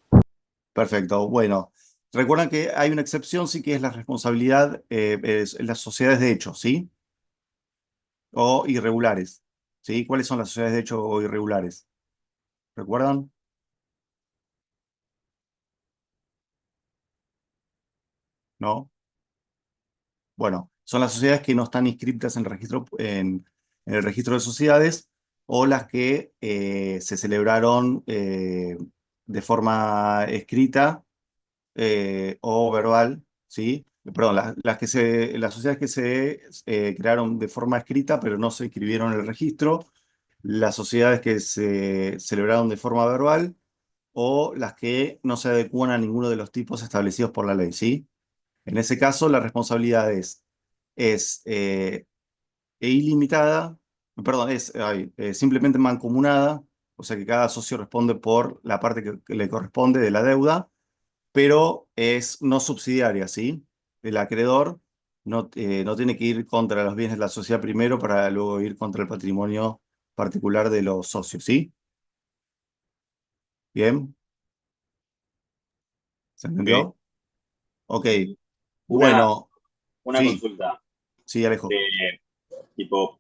Speaker 1: Perfecto. Bueno, recuerdan que hay una excepción, sí, que es la responsabilidad en las sociedades de hecho, ¿sí? O irregulares, ¿sí? ¿Cuáles son las sociedades de hecho o irregulares? ¿Recuerdan? ¿No? Bueno, son las sociedades que no están inscritas en el registro de sociedades o las que se celebraron de forma escrita o verbal, ¿sí? Perdón, las sociedades que se crearon de forma escrita pero no se inscribieron en el registro, las sociedades que se celebraron de forma verbal o las que no se adecúan a ninguno de los tipos establecidos por la ley, ¿sí? En ese caso, la responsabilidad es ilimitada, perdón, simplemente mancomunada, o sea que cada socio responde por la parte que le corresponde de la deuda, pero es no subsidiaria, ¿sí? El acreedor no tiene que ir contra los bienes de la sociedad primero para luego ir contra el patrimonio particular de los socios, ¿sí? ¿Bien? ¿Se
Speaker 10: Ok.
Speaker 1: entendió? Ok.
Speaker 10: Una,
Speaker 1: Bueno,
Speaker 10: una
Speaker 1: sí,
Speaker 10: consulta.
Speaker 1: sí, Alejo.
Speaker 10: Tipo,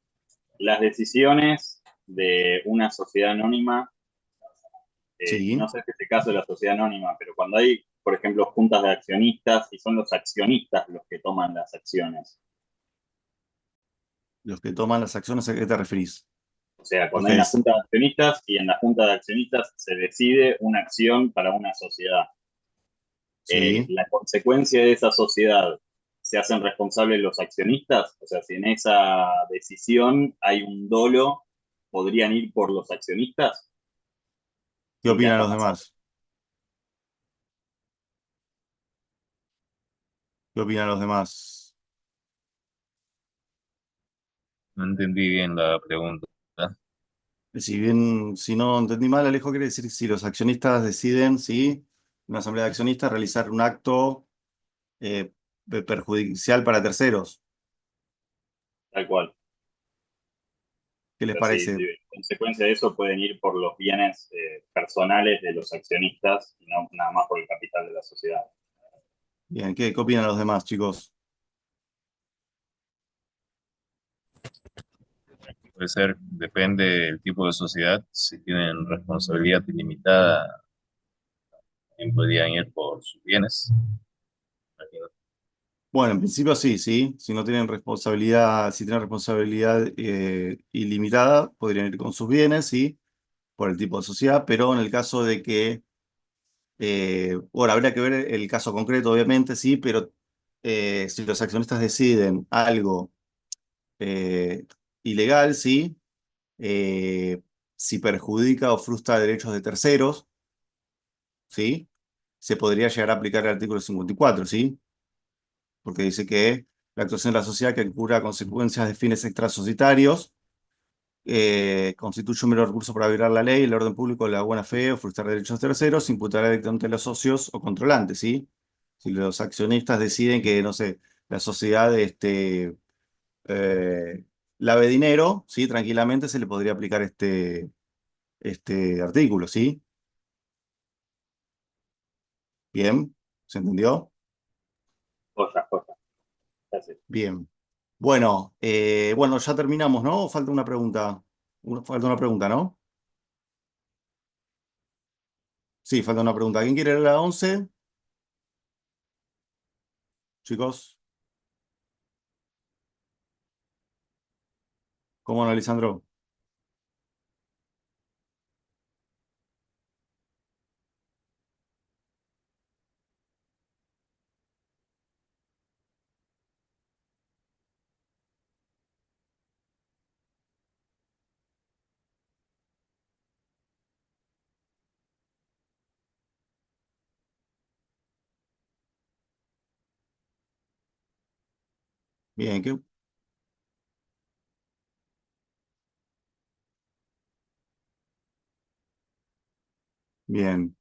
Speaker 10: las decisiones de una sociedad anónima, no
Speaker 1: Sí.
Speaker 10: sé si es el caso de la sociedad anónima, pero cuando hay, por ejemplo, juntas de accionistas y son los accionistas los que toman las acciones.
Speaker 1: Los que toman las acciones, ¿a qué te referís?
Speaker 10: O sea,
Speaker 1: Los
Speaker 10: cuando hay
Speaker 1: que
Speaker 10: una
Speaker 1: es,
Speaker 10: junta de accionistas y en la junta de accionistas se decide una acción para una sociedad.
Speaker 1: sí.
Speaker 10: La consecuencia de esa sociedad se hacen responsables los accionistas, o sea, si en esa decisión hay un dolo, ¿podrían ir por los accionistas?
Speaker 1: ¿Qué
Speaker 10: Sin que
Speaker 1: opinan
Speaker 10: haya
Speaker 1: los
Speaker 10: pasado.
Speaker 1: demás? ¿Qué opinan los demás?
Speaker 3: No entendí bien la pregunta.
Speaker 1: Si bien, si no entendí mal, Alejo quiere decir si los accionistas deciden, sí, una asamblea de accionistas, realizar un acto eh, perjudicial para terceros.
Speaker 10: Tal cual.
Speaker 1: ¿Qué les
Speaker 10: O sea, si,
Speaker 1: parece?
Speaker 10: si en consecuencia de eso pueden ir por los bienes personales de los accionistas y no nada más por el capital de la sociedad.
Speaker 1: Bien, ¿qué opinan los demás, chicos?
Speaker 3: Puede ser, depende del tipo de sociedad. Si tienen responsabilidad ilimitada, también podrían ir por sus bienes. Imagino.
Speaker 1: Bueno, en principio sí, sí. Si no tienen responsabilidad, si tienen responsabilidad ilimitada, podrían ir con sus bienes, sí, por el tipo de sociedad, pero en el caso de que bueno, habría que ver el caso concreto, obviamente, sí, pero si los accionistas deciden algo eh, ilegal, sí, eh, si perjudica o frustra derechos de terceros, sí, se podría llegar a aplicar el artículo 54, sí, porque dice que la actuación de la sociedad que incurra consecuencias de fines extrasocietarios constituye un mero recurso para violar la ley, el orden público, la buena fe o frustrar derechos terceros, imputará directamente a los socios o controlantes, ¿sí? Si los accionistas deciden que, no sé, la sociedad eh, lave dinero, ¿sí? Tranquilamente se le podría aplicar este artículo, ¿sí? Bien, ¿se entendió?
Speaker 10: Joya, joya. Gracias.
Speaker 1: Bien. Bueno, ya terminamos, ¿no? ¿O falta una pregunta? Falta una pregunta, ¿no? Sí, falta una pregunta. ¿Quién quiere leer la 11? Chicos, ¿cómo no, Lisandro? Bien, bien,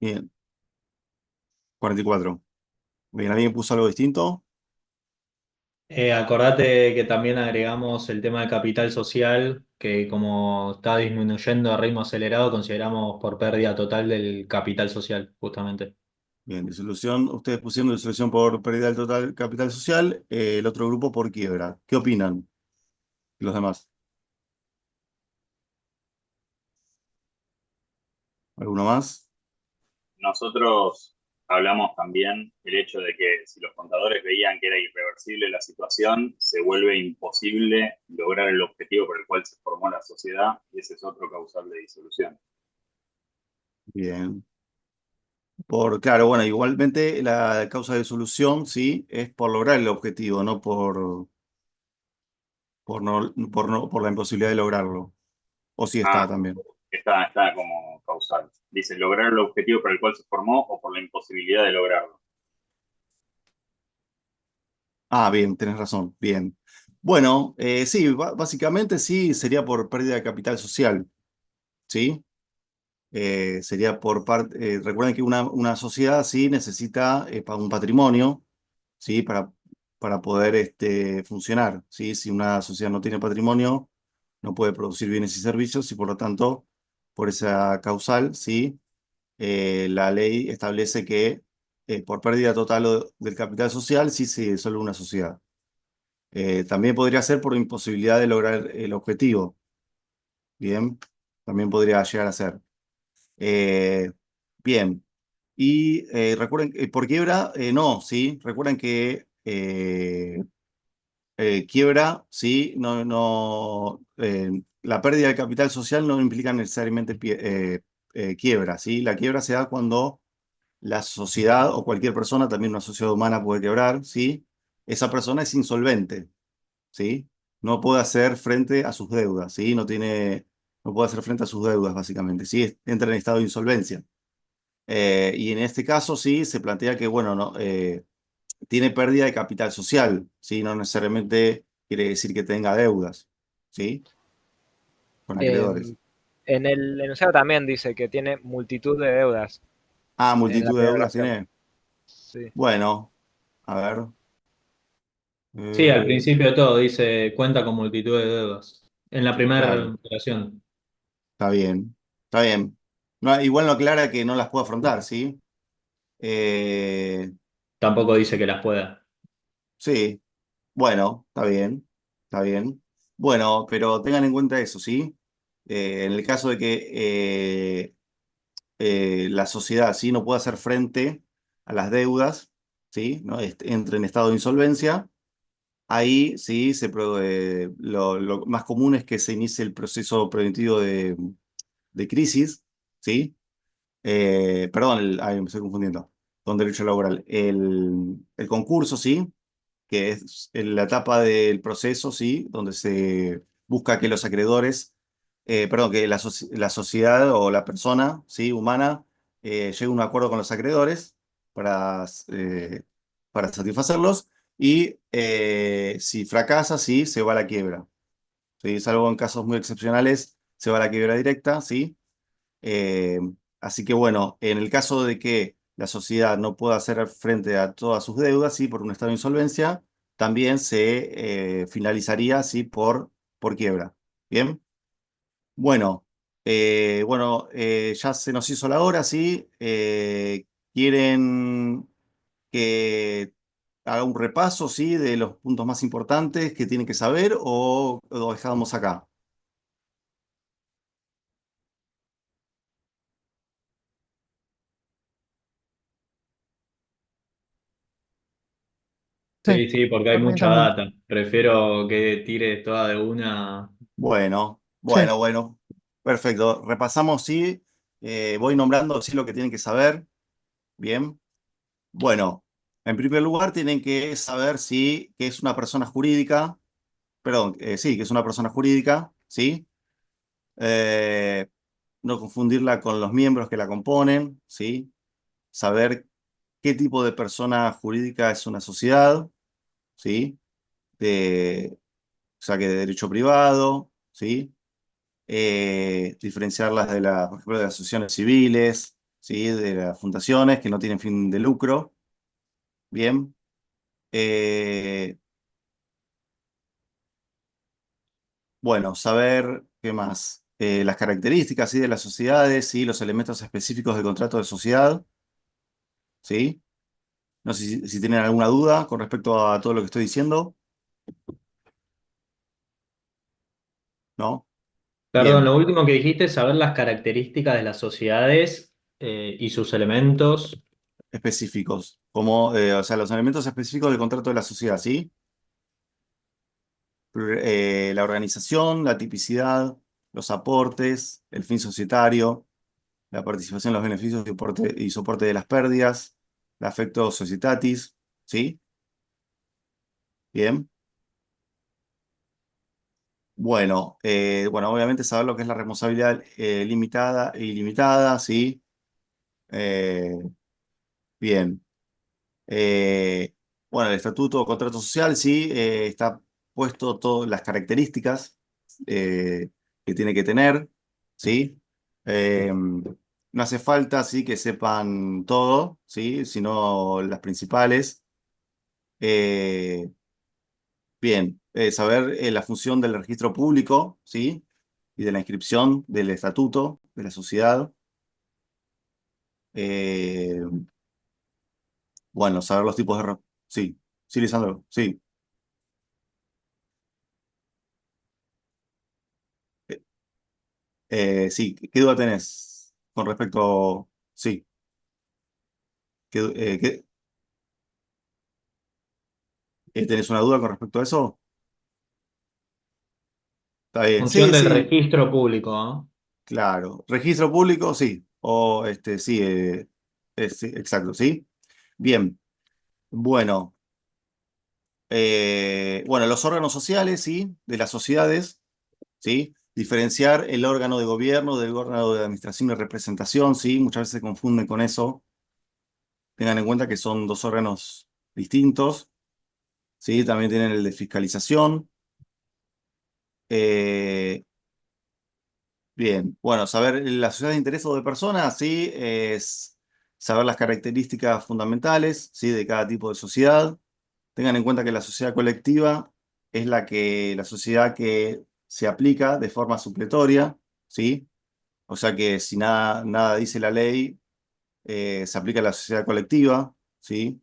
Speaker 1: bien. 44. Bien, ¿alguien puso algo distinto?
Speaker 4: Acordate que también agregamos el tema de capital social, que como está disminuyendo a ritmo acelerado, consideramos por pérdida total del capital social, justamente.
Speaker 1: Bien, disolución. Ustedes pusieron disolución por pérdida del total capital social, el otro grupo por quiebra. ¿Qué opinan los demás? ¿Alguno más?
Speaker 10: Nosotros hablamos también el hecho de que si los contadores veían que era irreversible la situación, se vuelve imposible lograr el objetivo por el cual se formó la sociedad, y ese es otro causal de disolución.
Speaker 1: Bien. Claro, bueno, igualmente la causa de disolución, sí, es por lograr el objetivo, no por la imposibilidad de lograrlo. O sí está
Speaker 10: Ah,
Speaker 1: también.
Speaker 10: está como causal. Dice, lograr el objetivo por el cual se formó o por la imposibilidad de lograrlo.
Speaker 1: Ah, bien, tenés razón. Bien. Bueno, sí, básicamente sí sería por pérdida de capital social, ¿sí? Sería por parte. Recuerden que una sociedad sí necesita un patrimonio, ¿sí? Para poder funcionar, ¿sí? Si una sociedad no tiene patrimonio, no puede producir bienes y servicios y por lo tanto, por esa causal, ¿sí? La ley establece que por pérdida total del capital social sí se disuelve una sociedad. También podría ser por imposibilidad de lograr el objetivo. Bien, también podría llegar a ser. Eh, Bien. Y recuerden, por quiebra, no, ¿sí? Recuerden que quiebra, ¿sí? La pérdida de capital social no implica necesariamente quiebra, ¿sí? La quiebra se da cuando la sociedad o cualquier persona, también una sociedad humana puede quebrar, ¿sí? Esa persona es insolvente, ¿sí? No puede hacer frente a sus deudas, ¿sí? No puede hacer frente a sus deudas, básicamente, ¿sí? Entra en estado de insolvencia. Y en este caso, sí, se plantea que, bueno, no, tiene pérdida de capital social, ¿sí? No necesariamente quiere decir que tenga deudas, ¿sí? Con acreedores.
Speaker 16: En el enunciado también dice que tiene multitud de deudas
Speaker 1: Ah,
Speaker 16: en la
Speaker 1: multitud de
Speaker 16: primera
Speaker 1: deudas
Speaker 16: oración.
Speaker 1: tiene.
Speaker 16: Sí.
Speaker 1: Bueno, a ver.
Speaker 4: Sí, al
Speaker 1: Eh,
Speaker 4: principio de todo dice cuenta con multitud de deudas. En la primera
Speaker 1: claro,
Speaker 4: oración.
Speaker 1: está bien. Está bien. No, igual no aclara que no las puede afrontar, ¿sí? Eh,
Speaker 4: Tampoco dice que las pueda.
Speaker 1: sí, bueno, está bien. Está bien. Bueno, pero tengan en cuenta eso, ¿sí? En el caso de que la sociedad ¿sí? no puede hacer frente a las deudas, ¿sí? ¿no? Entre en estado de insolvencia, ahí sí lo más común es que se inicie el proceso preventivo de crisis, ¿sí? Perdón, ay, me estoy confundiendo con derecho laboral. El concurso, ¿sí? Que es en la etapa del proceso, ¿sí? Donde se busca que los acreedores, perdón, que la sociedad o la persona, ¿sí? Humana llegue a un acuerdo con los acreedores para satisfacerlos y si fracasa, ¿sí? Se va a la quiebra, ¿sí? Salvo en casos muy excepcionales, se va a la quiebra directa, ¿sí? Eh, Así que bueno, en el caso de que la sociedad no pueda hacer frente a todas sus deudas, ¿sí? Por un estado de insolvencia, también se finalizaría, ¿sí? Por quiebra. ¿Bien? Bueno, ya se nos hizo la hora, ¿sí? ¿Quieren que haga un repaso, ¿sí? De los puntos más importantes que tienen que saber o lo dejamos acá?
Speaker 4: Sí, sí, porque hay
Speaker 14: Por mí
Speaker 4: mucha
Speaker 14: también.
Speaker 4: data. Prefiero que tire toda de una.
Speaker 1: Bueno,
Speaker 14: Sí.
Speaker 1: bueno, bueno. Perfecto. Repasamos, sí. Voy nombrando, sí, lo que tienen que saber. Bien. Bueno, en primer lugar, tienen que saber si que es una persona jurídica. Perdón, sí, que es una persona jurídica, ¿sí? Eh, no confundirla con los miembros que la componen, ¿sí? Saber qué tipo de persona jurídica es una sociedad, ¿sí? O sea, que de derecho privado, ¿sí? Diferenciarlas por ejemplo, de las asociaciones civiles, ¿sí? De las fundaciones que no tienen fin de lucro. Bien. Bueno, saber qué más. Las características, ¿sí? De las sociedades, ¿sí? Los elementos específicos del contrato de sociedad, ¿sí? No sé si tienen alguna duda con respecto a todo lo que estoy diciendo. ¿No?
Speaker 4: Perdón,
Speaker 1: Bien,
Speaker 4: lo último que dijiste es saber las características de las sociedades y sus elementos.
Speaker 1: específicos. Como, o sea, los elementos específicos del contrato de la sociedad, ¿sí? La organización, la tipicidad, los aportes, el fin societario, la participación en los beneficios y soporte de las pérdidas, el affecto societatis, ¿sí? Bien. Bueno, obviamente saber lo que es la responsabilidad limitada e ilimitada, ¿sí? Eh, bien. Eh, bueno, el estatuto o contrato social, sí, está puesto todas las características eh, que tiene que tener, ¿sí? No hace falta, sí, que sepan todo, ¿sí? Sino las principales. Eh, Bien, saber la función del registro público, ¿sí? Y de la inscripción del estatuto de la sociedad. Eh, bueno, saber los tipos de... Sí, sí, Lisandro, sí. Eh, sí, ¿qué duda tenés con respecto? Sí, ¿tenés una duda con respecto a eso? Está bien,
Speaker 4: Función
Speaker 1: sí,
Speaker 4: del
Speaker 1: sí,
Speaker 4: registro público, ¿no?
Speaker 1: claro. Registro público, sí. O sí, sí, exacto, sí. Bien, bueno. Bueno, los órganos sociales, sí, de las sociedades, sí. Diferenciar el órgano de gobierno del órgano de administración y representación, sí. Muchas veces se confunden con eso. Tengan en cuenta que son dos órganos distintos, sí. También tienen el de fiscalización. Eh, Bien, bueno, saber la sociedad de interés o de personas, sí, es saber las características fundamentales, sí, de cada tipo de sociedad. Tengan en cuenta que la sociedad colectiva es la sociedad que se aplica de forma supletoria, sí. O sea que si nada dice la ley, se aplica a la sociedad colectiva, sí.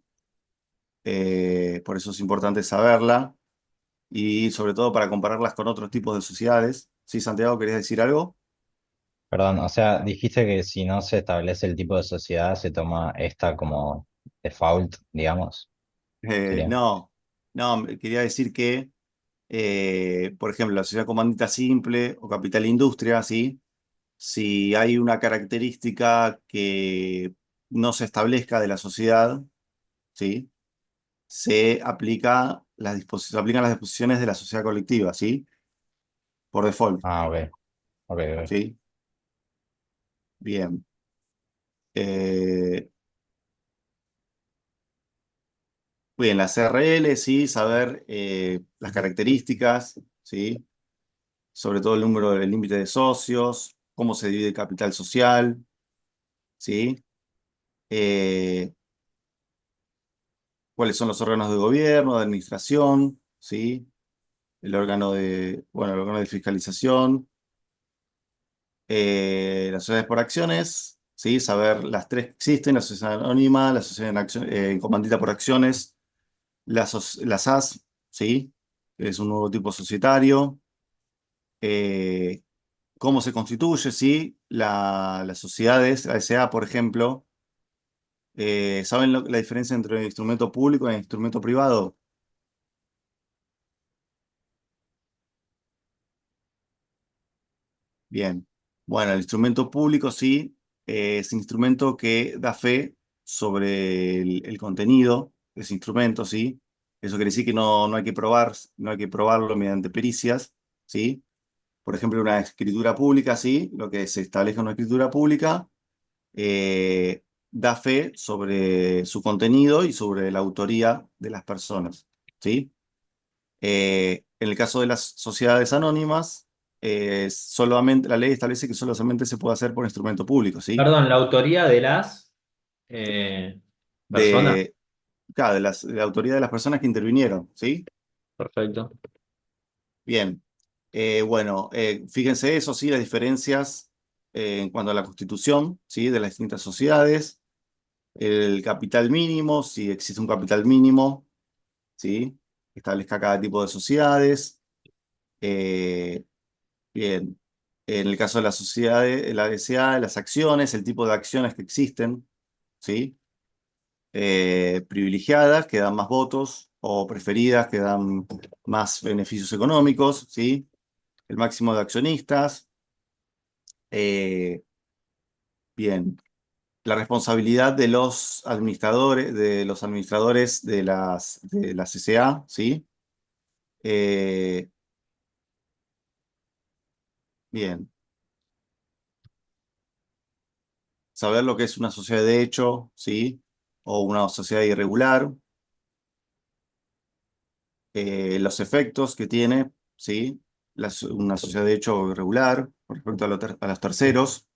Speaker 1: Por eso es importante saberla y sobre todo para compararlas con otros tipos de sociedades. Sí, Santiago, ¿querías decir algo?
Speaker 5: Perdón, o sea, dijiste que si no se establece el tipo de sociedad, se toma esta como default, digamos. Sería.
Speaker 1: No, no, quería decir que, por ejemplo, la sociedad comandita simple o capital industria, ¿sí? Si hay una característica que no se establezca de la sociedad, ¿sí? Se aplican las disposiciones de la sociedad colectiva, ¿sí? Por default,
Speaker 5: Ah, ok, ok, ok.
Speaker 1: ¿sí? Bien. Eh, Bien, la CRL, sí, saber las características, ¿sí? Sobre todo el número del límite de socios, cómo se divide el capital social, ¿sí? Eh, Cuáles son los órganos de gobierno, de administración, ¿sí? El órgano de fiscalización, las sociedades por acciones, ¿sí? Saber las tres que existen, la sociedad anónima, la sociedad comandita por acciones, las SAS, ¿sí? Que es un nuevo tipo societario. Eh, ¿Cómo se constituye? ¿Sí? Las sociedades, la SA, por ejemplo, ¿saben la diferencia entre el instrumento público y el instrumento privado? Bien. Bueno, el instrumento público sí es instrumento que da fe sobre el contenido de ese instrumento, ¿sí? Eso quiere decir que no hay que no hay que probarlo mediante pericias, ¿sí? Por ejemplo, una escritura pública, ¿sí? Lo que se establece en una escritura pública da fe sobre su contenido y sobre la autoría de las personas, ¿sí? En el caso de las sociedades anónimas, solamente, la ley establece que solamente se puede hacer por instrumento público, ¿sí?
Speaker 4: Perdón, la autoría de las personas.
Speaker 1: De, claro, de la autoridad de las personas que intervinieron, ¿sí?
Speaker 4: Perfecto.
Speaker 1: Bien. Bueno, fíjense eso, sí, las diferencias en cuanto a la constitución, ¿sí? De las distintas sociedades, el capital mínimo, si existe un capital mínimo, ¿sí? Que establezca cada tipo de sociedades. Eh, bien, en el caso de las sociedades, la SA, las acciones, el tipo de acciones que existen, ¿sí? Privilegiadas, que dan más votos, o preferidas, que dan más beneficios económicos, ¿sí? El máximo de accionistas. Bien, la responsabilidad de los administradores de las CCA, ¿sí? Eh, bien, saber lo que es una sociedad de hecho, ¿sí? O una sociedad irregular, los efectos que tiene, ¿sí? Una sociedad de hecho irregular con respecto a los terceros.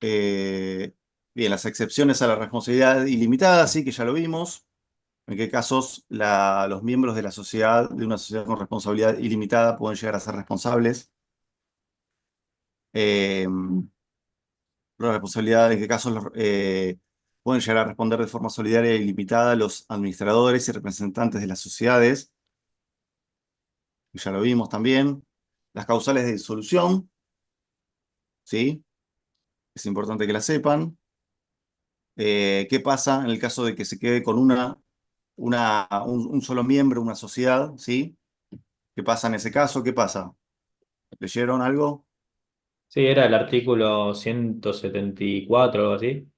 Speaker 1: Eh, bien, las excepciones a la responsabilidad ilimitada, sí, que ya lo vimos. En qué casos los miembros de la sociedad, de una sociedad con responsabilidad ilimitada, pueden llegar a ser responsables. Eh, la responsabilidad, en qué casos pueden llegar a responder de forma solidaria y ilimitada los administradores y representantes de las sociedades, que ya lo vimos también. Las causales de disolución, ¿sí? Es importante que las sepan. ¿Qué pasa en el caso de que se quede con un solo miembro, una sociedad, ¿sí? ¿Qué pasa en ese caso? ¿Qué pasa? ¿Leyeron algo?
Speaker 4: Sí, era el artículo 174 o algo así.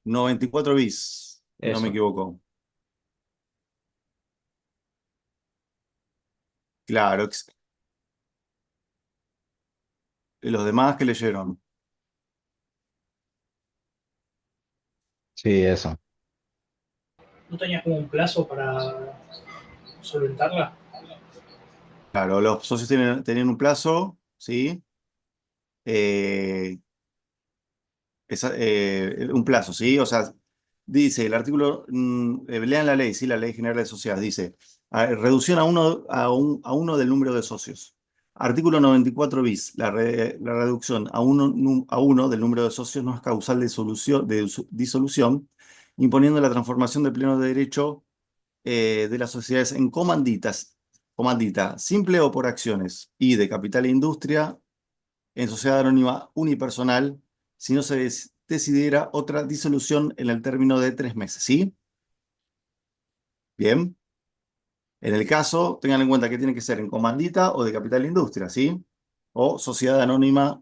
Speaker 1: 94 bis, si no me
Speaker 4: Eso.
Speaker 1: equivoco. Claro, ¿y los demás que leyeron?
Speaker 5: Sí, eso.
Speaker 6: ¿No tenías como un plazo para solventarla?
Speaker 1: Claro, los socios tenían un plazo, ¿sí? Eh, un plazo, ¿sí? O sea, dice el artículo, lean la ley, ¿sí? La Ley General de Sociedades, dice, reducción a uno del número de socios. Artículo 94 bis, la reducción a uno del número de socios no es causal de disolución, imponiendo la transformación de pleno derecho de las sociedades en comandita, simple o por acciones, y de capital e industria en sociedad anónima unipersonal, si no se decidiera otra disolución en el término de 3 meses, ¿sí? Bien. En el caso, tengan en cuenta que tiene que ser en comandita o de capital e industria, ¿sí? O sociedad anónima,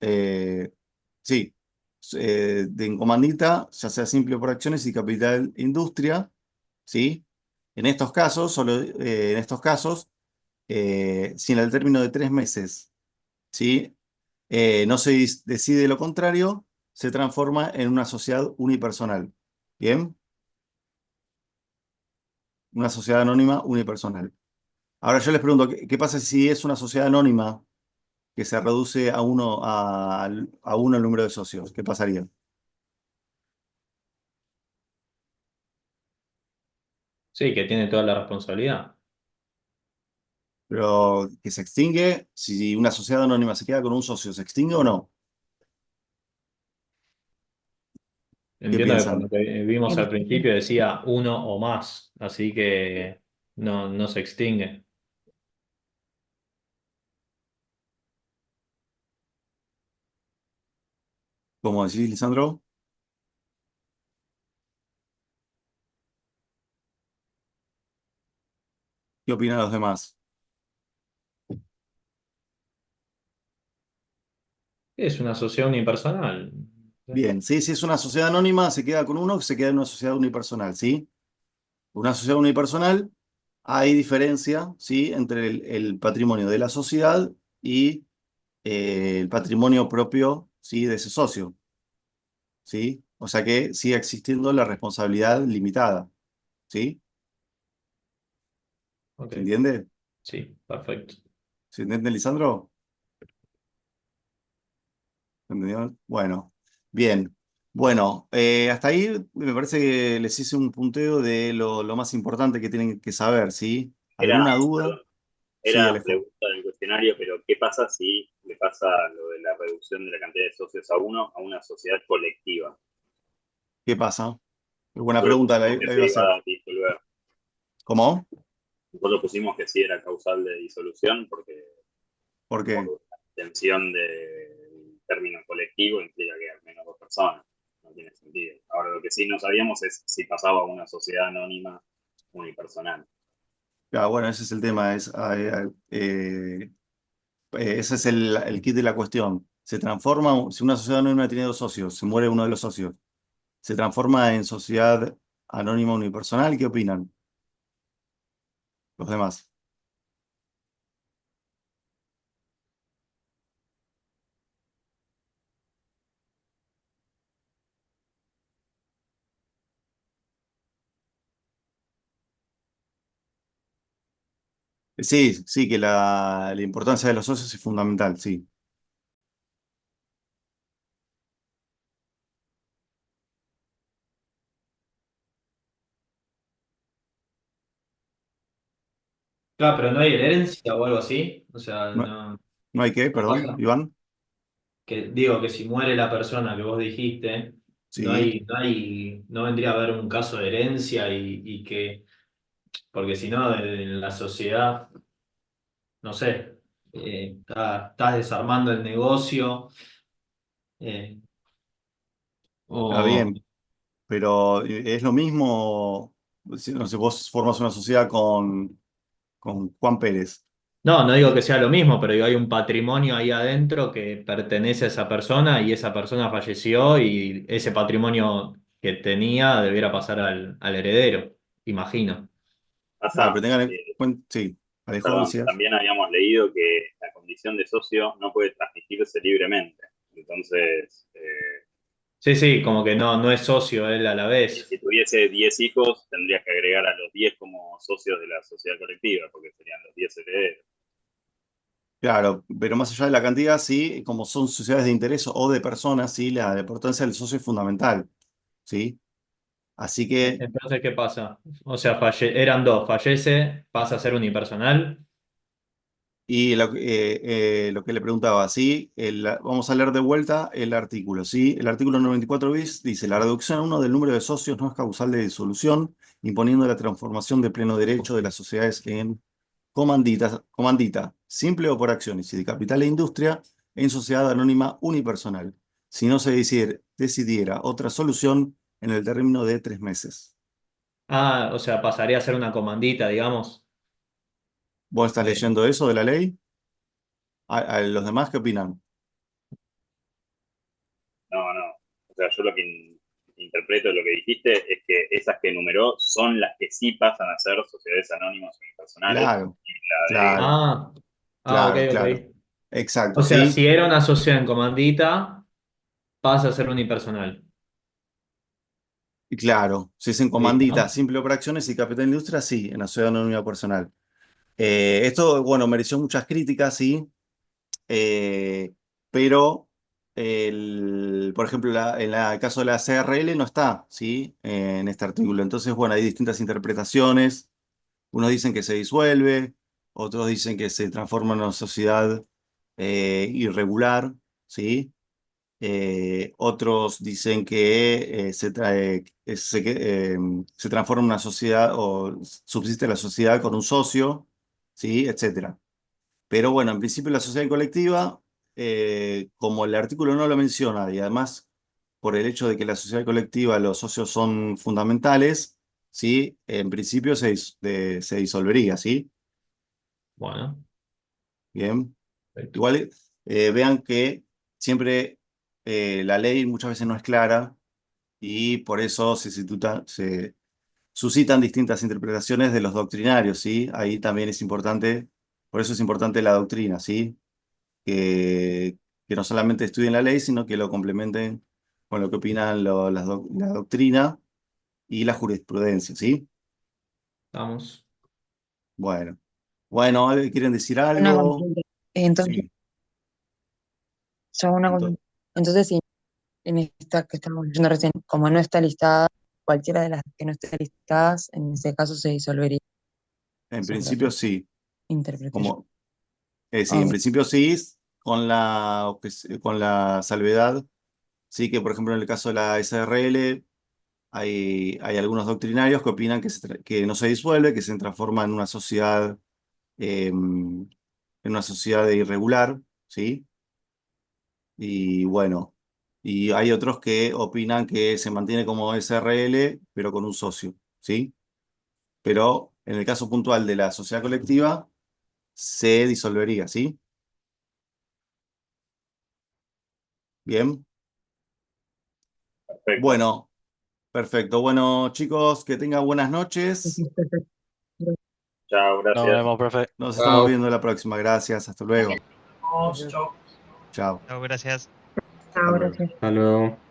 Speaker 1: eh, sí, en comandita, ya sea simple o por acciones y capital e industria, ¿sí? En estos casos, si en el término de 3 meses, ¿sí? No se decide lo contrario, se transforma en una sociedad unipersonal. ¿Bien? Una sociedad anónima unipersonal. Ahora yo les pregunto, ¿qué pasa si es una sociedad anónima que se reduce a uno el número de socios? ¿Qué pasaría?
Speaker 4: Sí, que tiene toda la responsabilidad.
Speaker 1: Pero que se extingue, si una sociedad anónima se queda con un socio, ¿se extingue o no? ¿Qué
Speaker 4: Entiendo que por lo
Speaker 1: piensan?
Speaker 4: que vimos al principio decía uno o más, así que no se extingue.
Speaker 1: ¿Cómo decís, Lisandro? ¿Qué opinan los demás?
Speaker 4: Es una sociedad unipersonal.
Speaker 1: Bien, sí, si es una sociedad anónima, se queda con uno, se queda en una sociedad unipersonal, ¿sí? Una sociedad unipersonal, hay diferencia, ¿sí? Entre el patrimonio de la sociedad y el patrimonio propio, ¿sí? De ese socio, ¿sí? O sea que sigue existiendo la responsabilidad limitada, ¿sí?
Speaker 4: Ok,
Speaker 1: ¿Se entiende?
Speaker 4: sí, perfecto.
Speaker 1: ¿Se entiende, Lisandro? ¿Entendió? Bueno, bien. Bueno, hasta ahí me parece que les hice un punteo de lo más importante que tienen que saber, ¿sí? ¿Alguna duda?
Speaker 10: Perdón,
Speaker 1: Sí,
Speaker 10: era
Speaker 1: Alejo.
Speaker 10: pregunta del cuestionario, pero ¿qué pasa si le pasa lo de la reducción de la cantidad de socios a uno a una sociedad colectiva?
Speaker 1: ¿Qué pasa? Buena
Speaker 10: Nosotros
Speaker 1: pregunta,
Speaker 10: pusimos que
Speaker 1: ahí
Speaker 10: se
Speaker 1: va a
Speaker 10: iba
Speaker 1: ser.
Speaker 10: a disolver.
Speaker 1: ¿Cómo?
Speaker 10: Nosotros pusimos que sí era causal de disolución porque
Speaker 1: ¿Por
Speaker 10: por
Speaker 1: qué?
Speaker 10: la extensión del término colectivo implica que al menos dos personas. No tiene sentido. Ahora, lo que sí no sabíamos es si pasaba a una sociedad anónima unipersonal.
Speaker 1: Claro, bueno, ese es el tema, ese es el kit de la cuestión. Se transforma, si una sociedad anónima tiene dos socios, se muere uno de los socios, se transforma en sociedad anónima unipersonal, ¿qué opinan los demás? Sí, sí, que la importancia de los socios es fundamental, sí.
Speaker 4: Claro, pero no hay herencia o algo así. O sea,
Speaker 1: No,
Speaker 4: no,
Speaker 1: no hay que,
Speaker 4: no
Speaker 1: perdón,
Speaker 4: pasa.
Speaker 1: Iván.
Speaker 4: Que digo que si muere la persona que vos dijiste,
Speaker 1: Sí.
Speaker 4: no vendría a haber un caso de herencia y que, porque si no, en la sociedad, no sé, estás desarmando el negocio, eh,
Speaker 1: Está
Speaker 4: o
Speaker 1: bien, pero es lo mismo, no sé, vos formas una sociedad con Juan Pérez.
Speaker 4: no, no digo que sea lo mismo, pero digo, hay un patrimonio ahí adentro que pertenece a esa persona y esa persona falleció y ese patrimonio que tenía debiera pasar al heredero, imagino.
Speaker 1: Claro,
Speaker 10: Pasa,
Speaker 1: pero tengan en cuenta, sí, Alejo,
Speaker 10: perdón,
Speaker 1: decías.
Speaker 10: también habíamos leído que la condición de socio no puede transmitirse libremente. Entonces,
Speaker 4: Sí, sí, como que no, no es socio él a la
Speaker 10: y
Speaker 4: vez.
Speaker 10: si tuviese 10 hijos, tendrías que agregar a los 10 como socios de la sociedad colectiva, porque serían los 10 herederos.
Speaker 1: Claro, pero más allá de la cantidad, sí, como son sociedades de interés o de personas, sí, la importancia del socio es fundamental, ¿sí? Así que,
Speaker 4: Entonces, ¿qué pasa? O sea, eran dos, fallece, pasa a ser unipersonal.
Speaker 1: y lo que le preguntaba, sí, vamos a leer de vuelta el artículo, ¿sí? El artículo 94 bis dice, la reducción a uno del número de socios no es causal de disolución, imponiendo la transformación de pleno derecho de las sociedades en comandita, simple o por acciones y de capital e industria, en sociedad anónima unipersonal, si no se decidiera otra solución en el término de 3 meses.
Speaker 4: Ah, o sea, pasaría a ser una comandita, digamos.
Speaker 1: ¿Vos estás
Speaker 4: Eh,
Speaker 1: leyendo eso de la ley? ¿A los demás qué opinan?
Speaker 10: No, no. O sea, yo lo que interpreto de lo que dijiste es que esas que enumeró son las que sí pasan a ser sociedades anónimas unipersonales
Speaker 1: Claro,
Speaker 10: y la de...
Speaker 1: claro,
Speaker 4: ah, ok,
Speaker 1: claro,
Speaker 4: ok.
Speaker 1: claro.
Speaker 4: O
Speaker 1: Exacto,
Speaker 4: sea,
Speaker 1: ¿sí?
Speaker 4: si era una sociedad en comandita, pasa a ser unipersonal.
Speaker 1: Y claro, si es en comandita,
Speaker 4: ¿Listo?
Speaker 1: simple operaciones y capital industria, sí, en la sociedad anónima personal. Esto, bueno, mereció muchas críticas, sí, eh, pero, por ejemplo, en el caso de la CRL no está, ¿sí? En este artículo. Entonces, bueno, hay distintas interpretaciones. Unos dicen que se disuelve, otros dicen que se transforma en una sociedad irregular, ¿sí? Otros dicen que se transforma en una sociedad o subsiste la sociedad con un socio, ¿sí? Etcétera. Pero bueno, en principio la sociedad colectiva, como el artículo no lo menciona y además por el hecho de que la sociedad colectiva los socios son fundamentales, ¿sí? En principio se disolvería, ¿sí?
Speaker 4: Bueno,
Speaker 1: Bien.
Speaker 4: perfecto.
Speaker 1: Igual vean que siempre la ley muchas veces no es clara y por eso se suscitan distintas interpretaciones de los doctrinarios, ¿sí? Ahí también es importante, por eso es importante la doctrina, ¿sí? Que, que no solamente estudien la ley, sino que lo complementen con lo que opinan la doctrina y la jurisprudencia, ¿sí?
Speaker 4: Estamos.
Speaker 1: Bueno, bueno, ¿quieren decir
Speaker 14: Una
Speaker 1: algo?
Speaker 14: consulta. Entonces,
Speaker 1: Sí,
Speaker 14: yo hago una
Speaker 1: ento-
Speaker 14: consulta. Entonces, sí. en esta que estamos viendo recién, como no está listada, cualquiera de las que no estén listadas, en ese caso se disolvería.
Speaker 1: En
Speaker 14: Eso es lo
Speaker 1: principio
Speaker 14: que
Speaker 1: sí.
Speaker 14: interpreté yo.
Speaker 1: Sí, en
Speaker 14: Ok.
Speaker 1: principio sí, con la salvedad. Sí, que por ejemplo en el caso de la SRL hay algunos doctrinarios que opinan que no se disuelve, que se transforma en una sociedad irregular, ¿sí? Y bueno, y hay otros que opinan que se mantiene como SRL, pero con un socio, ¿sí? Pero en el caso puntual de la sociedad colectiva, se disolvería, ¿sí? Bien.
Speaker 10: Perfecto.
Speaker 1: Bueno, perfecto. Bueno, chicos, que tengan buenas noches.
Speaker 10: Chao,
Speaker 9: Nos
Speaker 10: gracias.
Speaker 9: vemos, profe.
Speaker 1: Nos estamos viendo la próxima. Gracias. Hasta luego.
Speaker 6: Chao.
Speaker 1: Chao.
Speaker 2: Chao, gracias.
Speaker 1: Hasta luego.
Speaker 4: Hasta luego.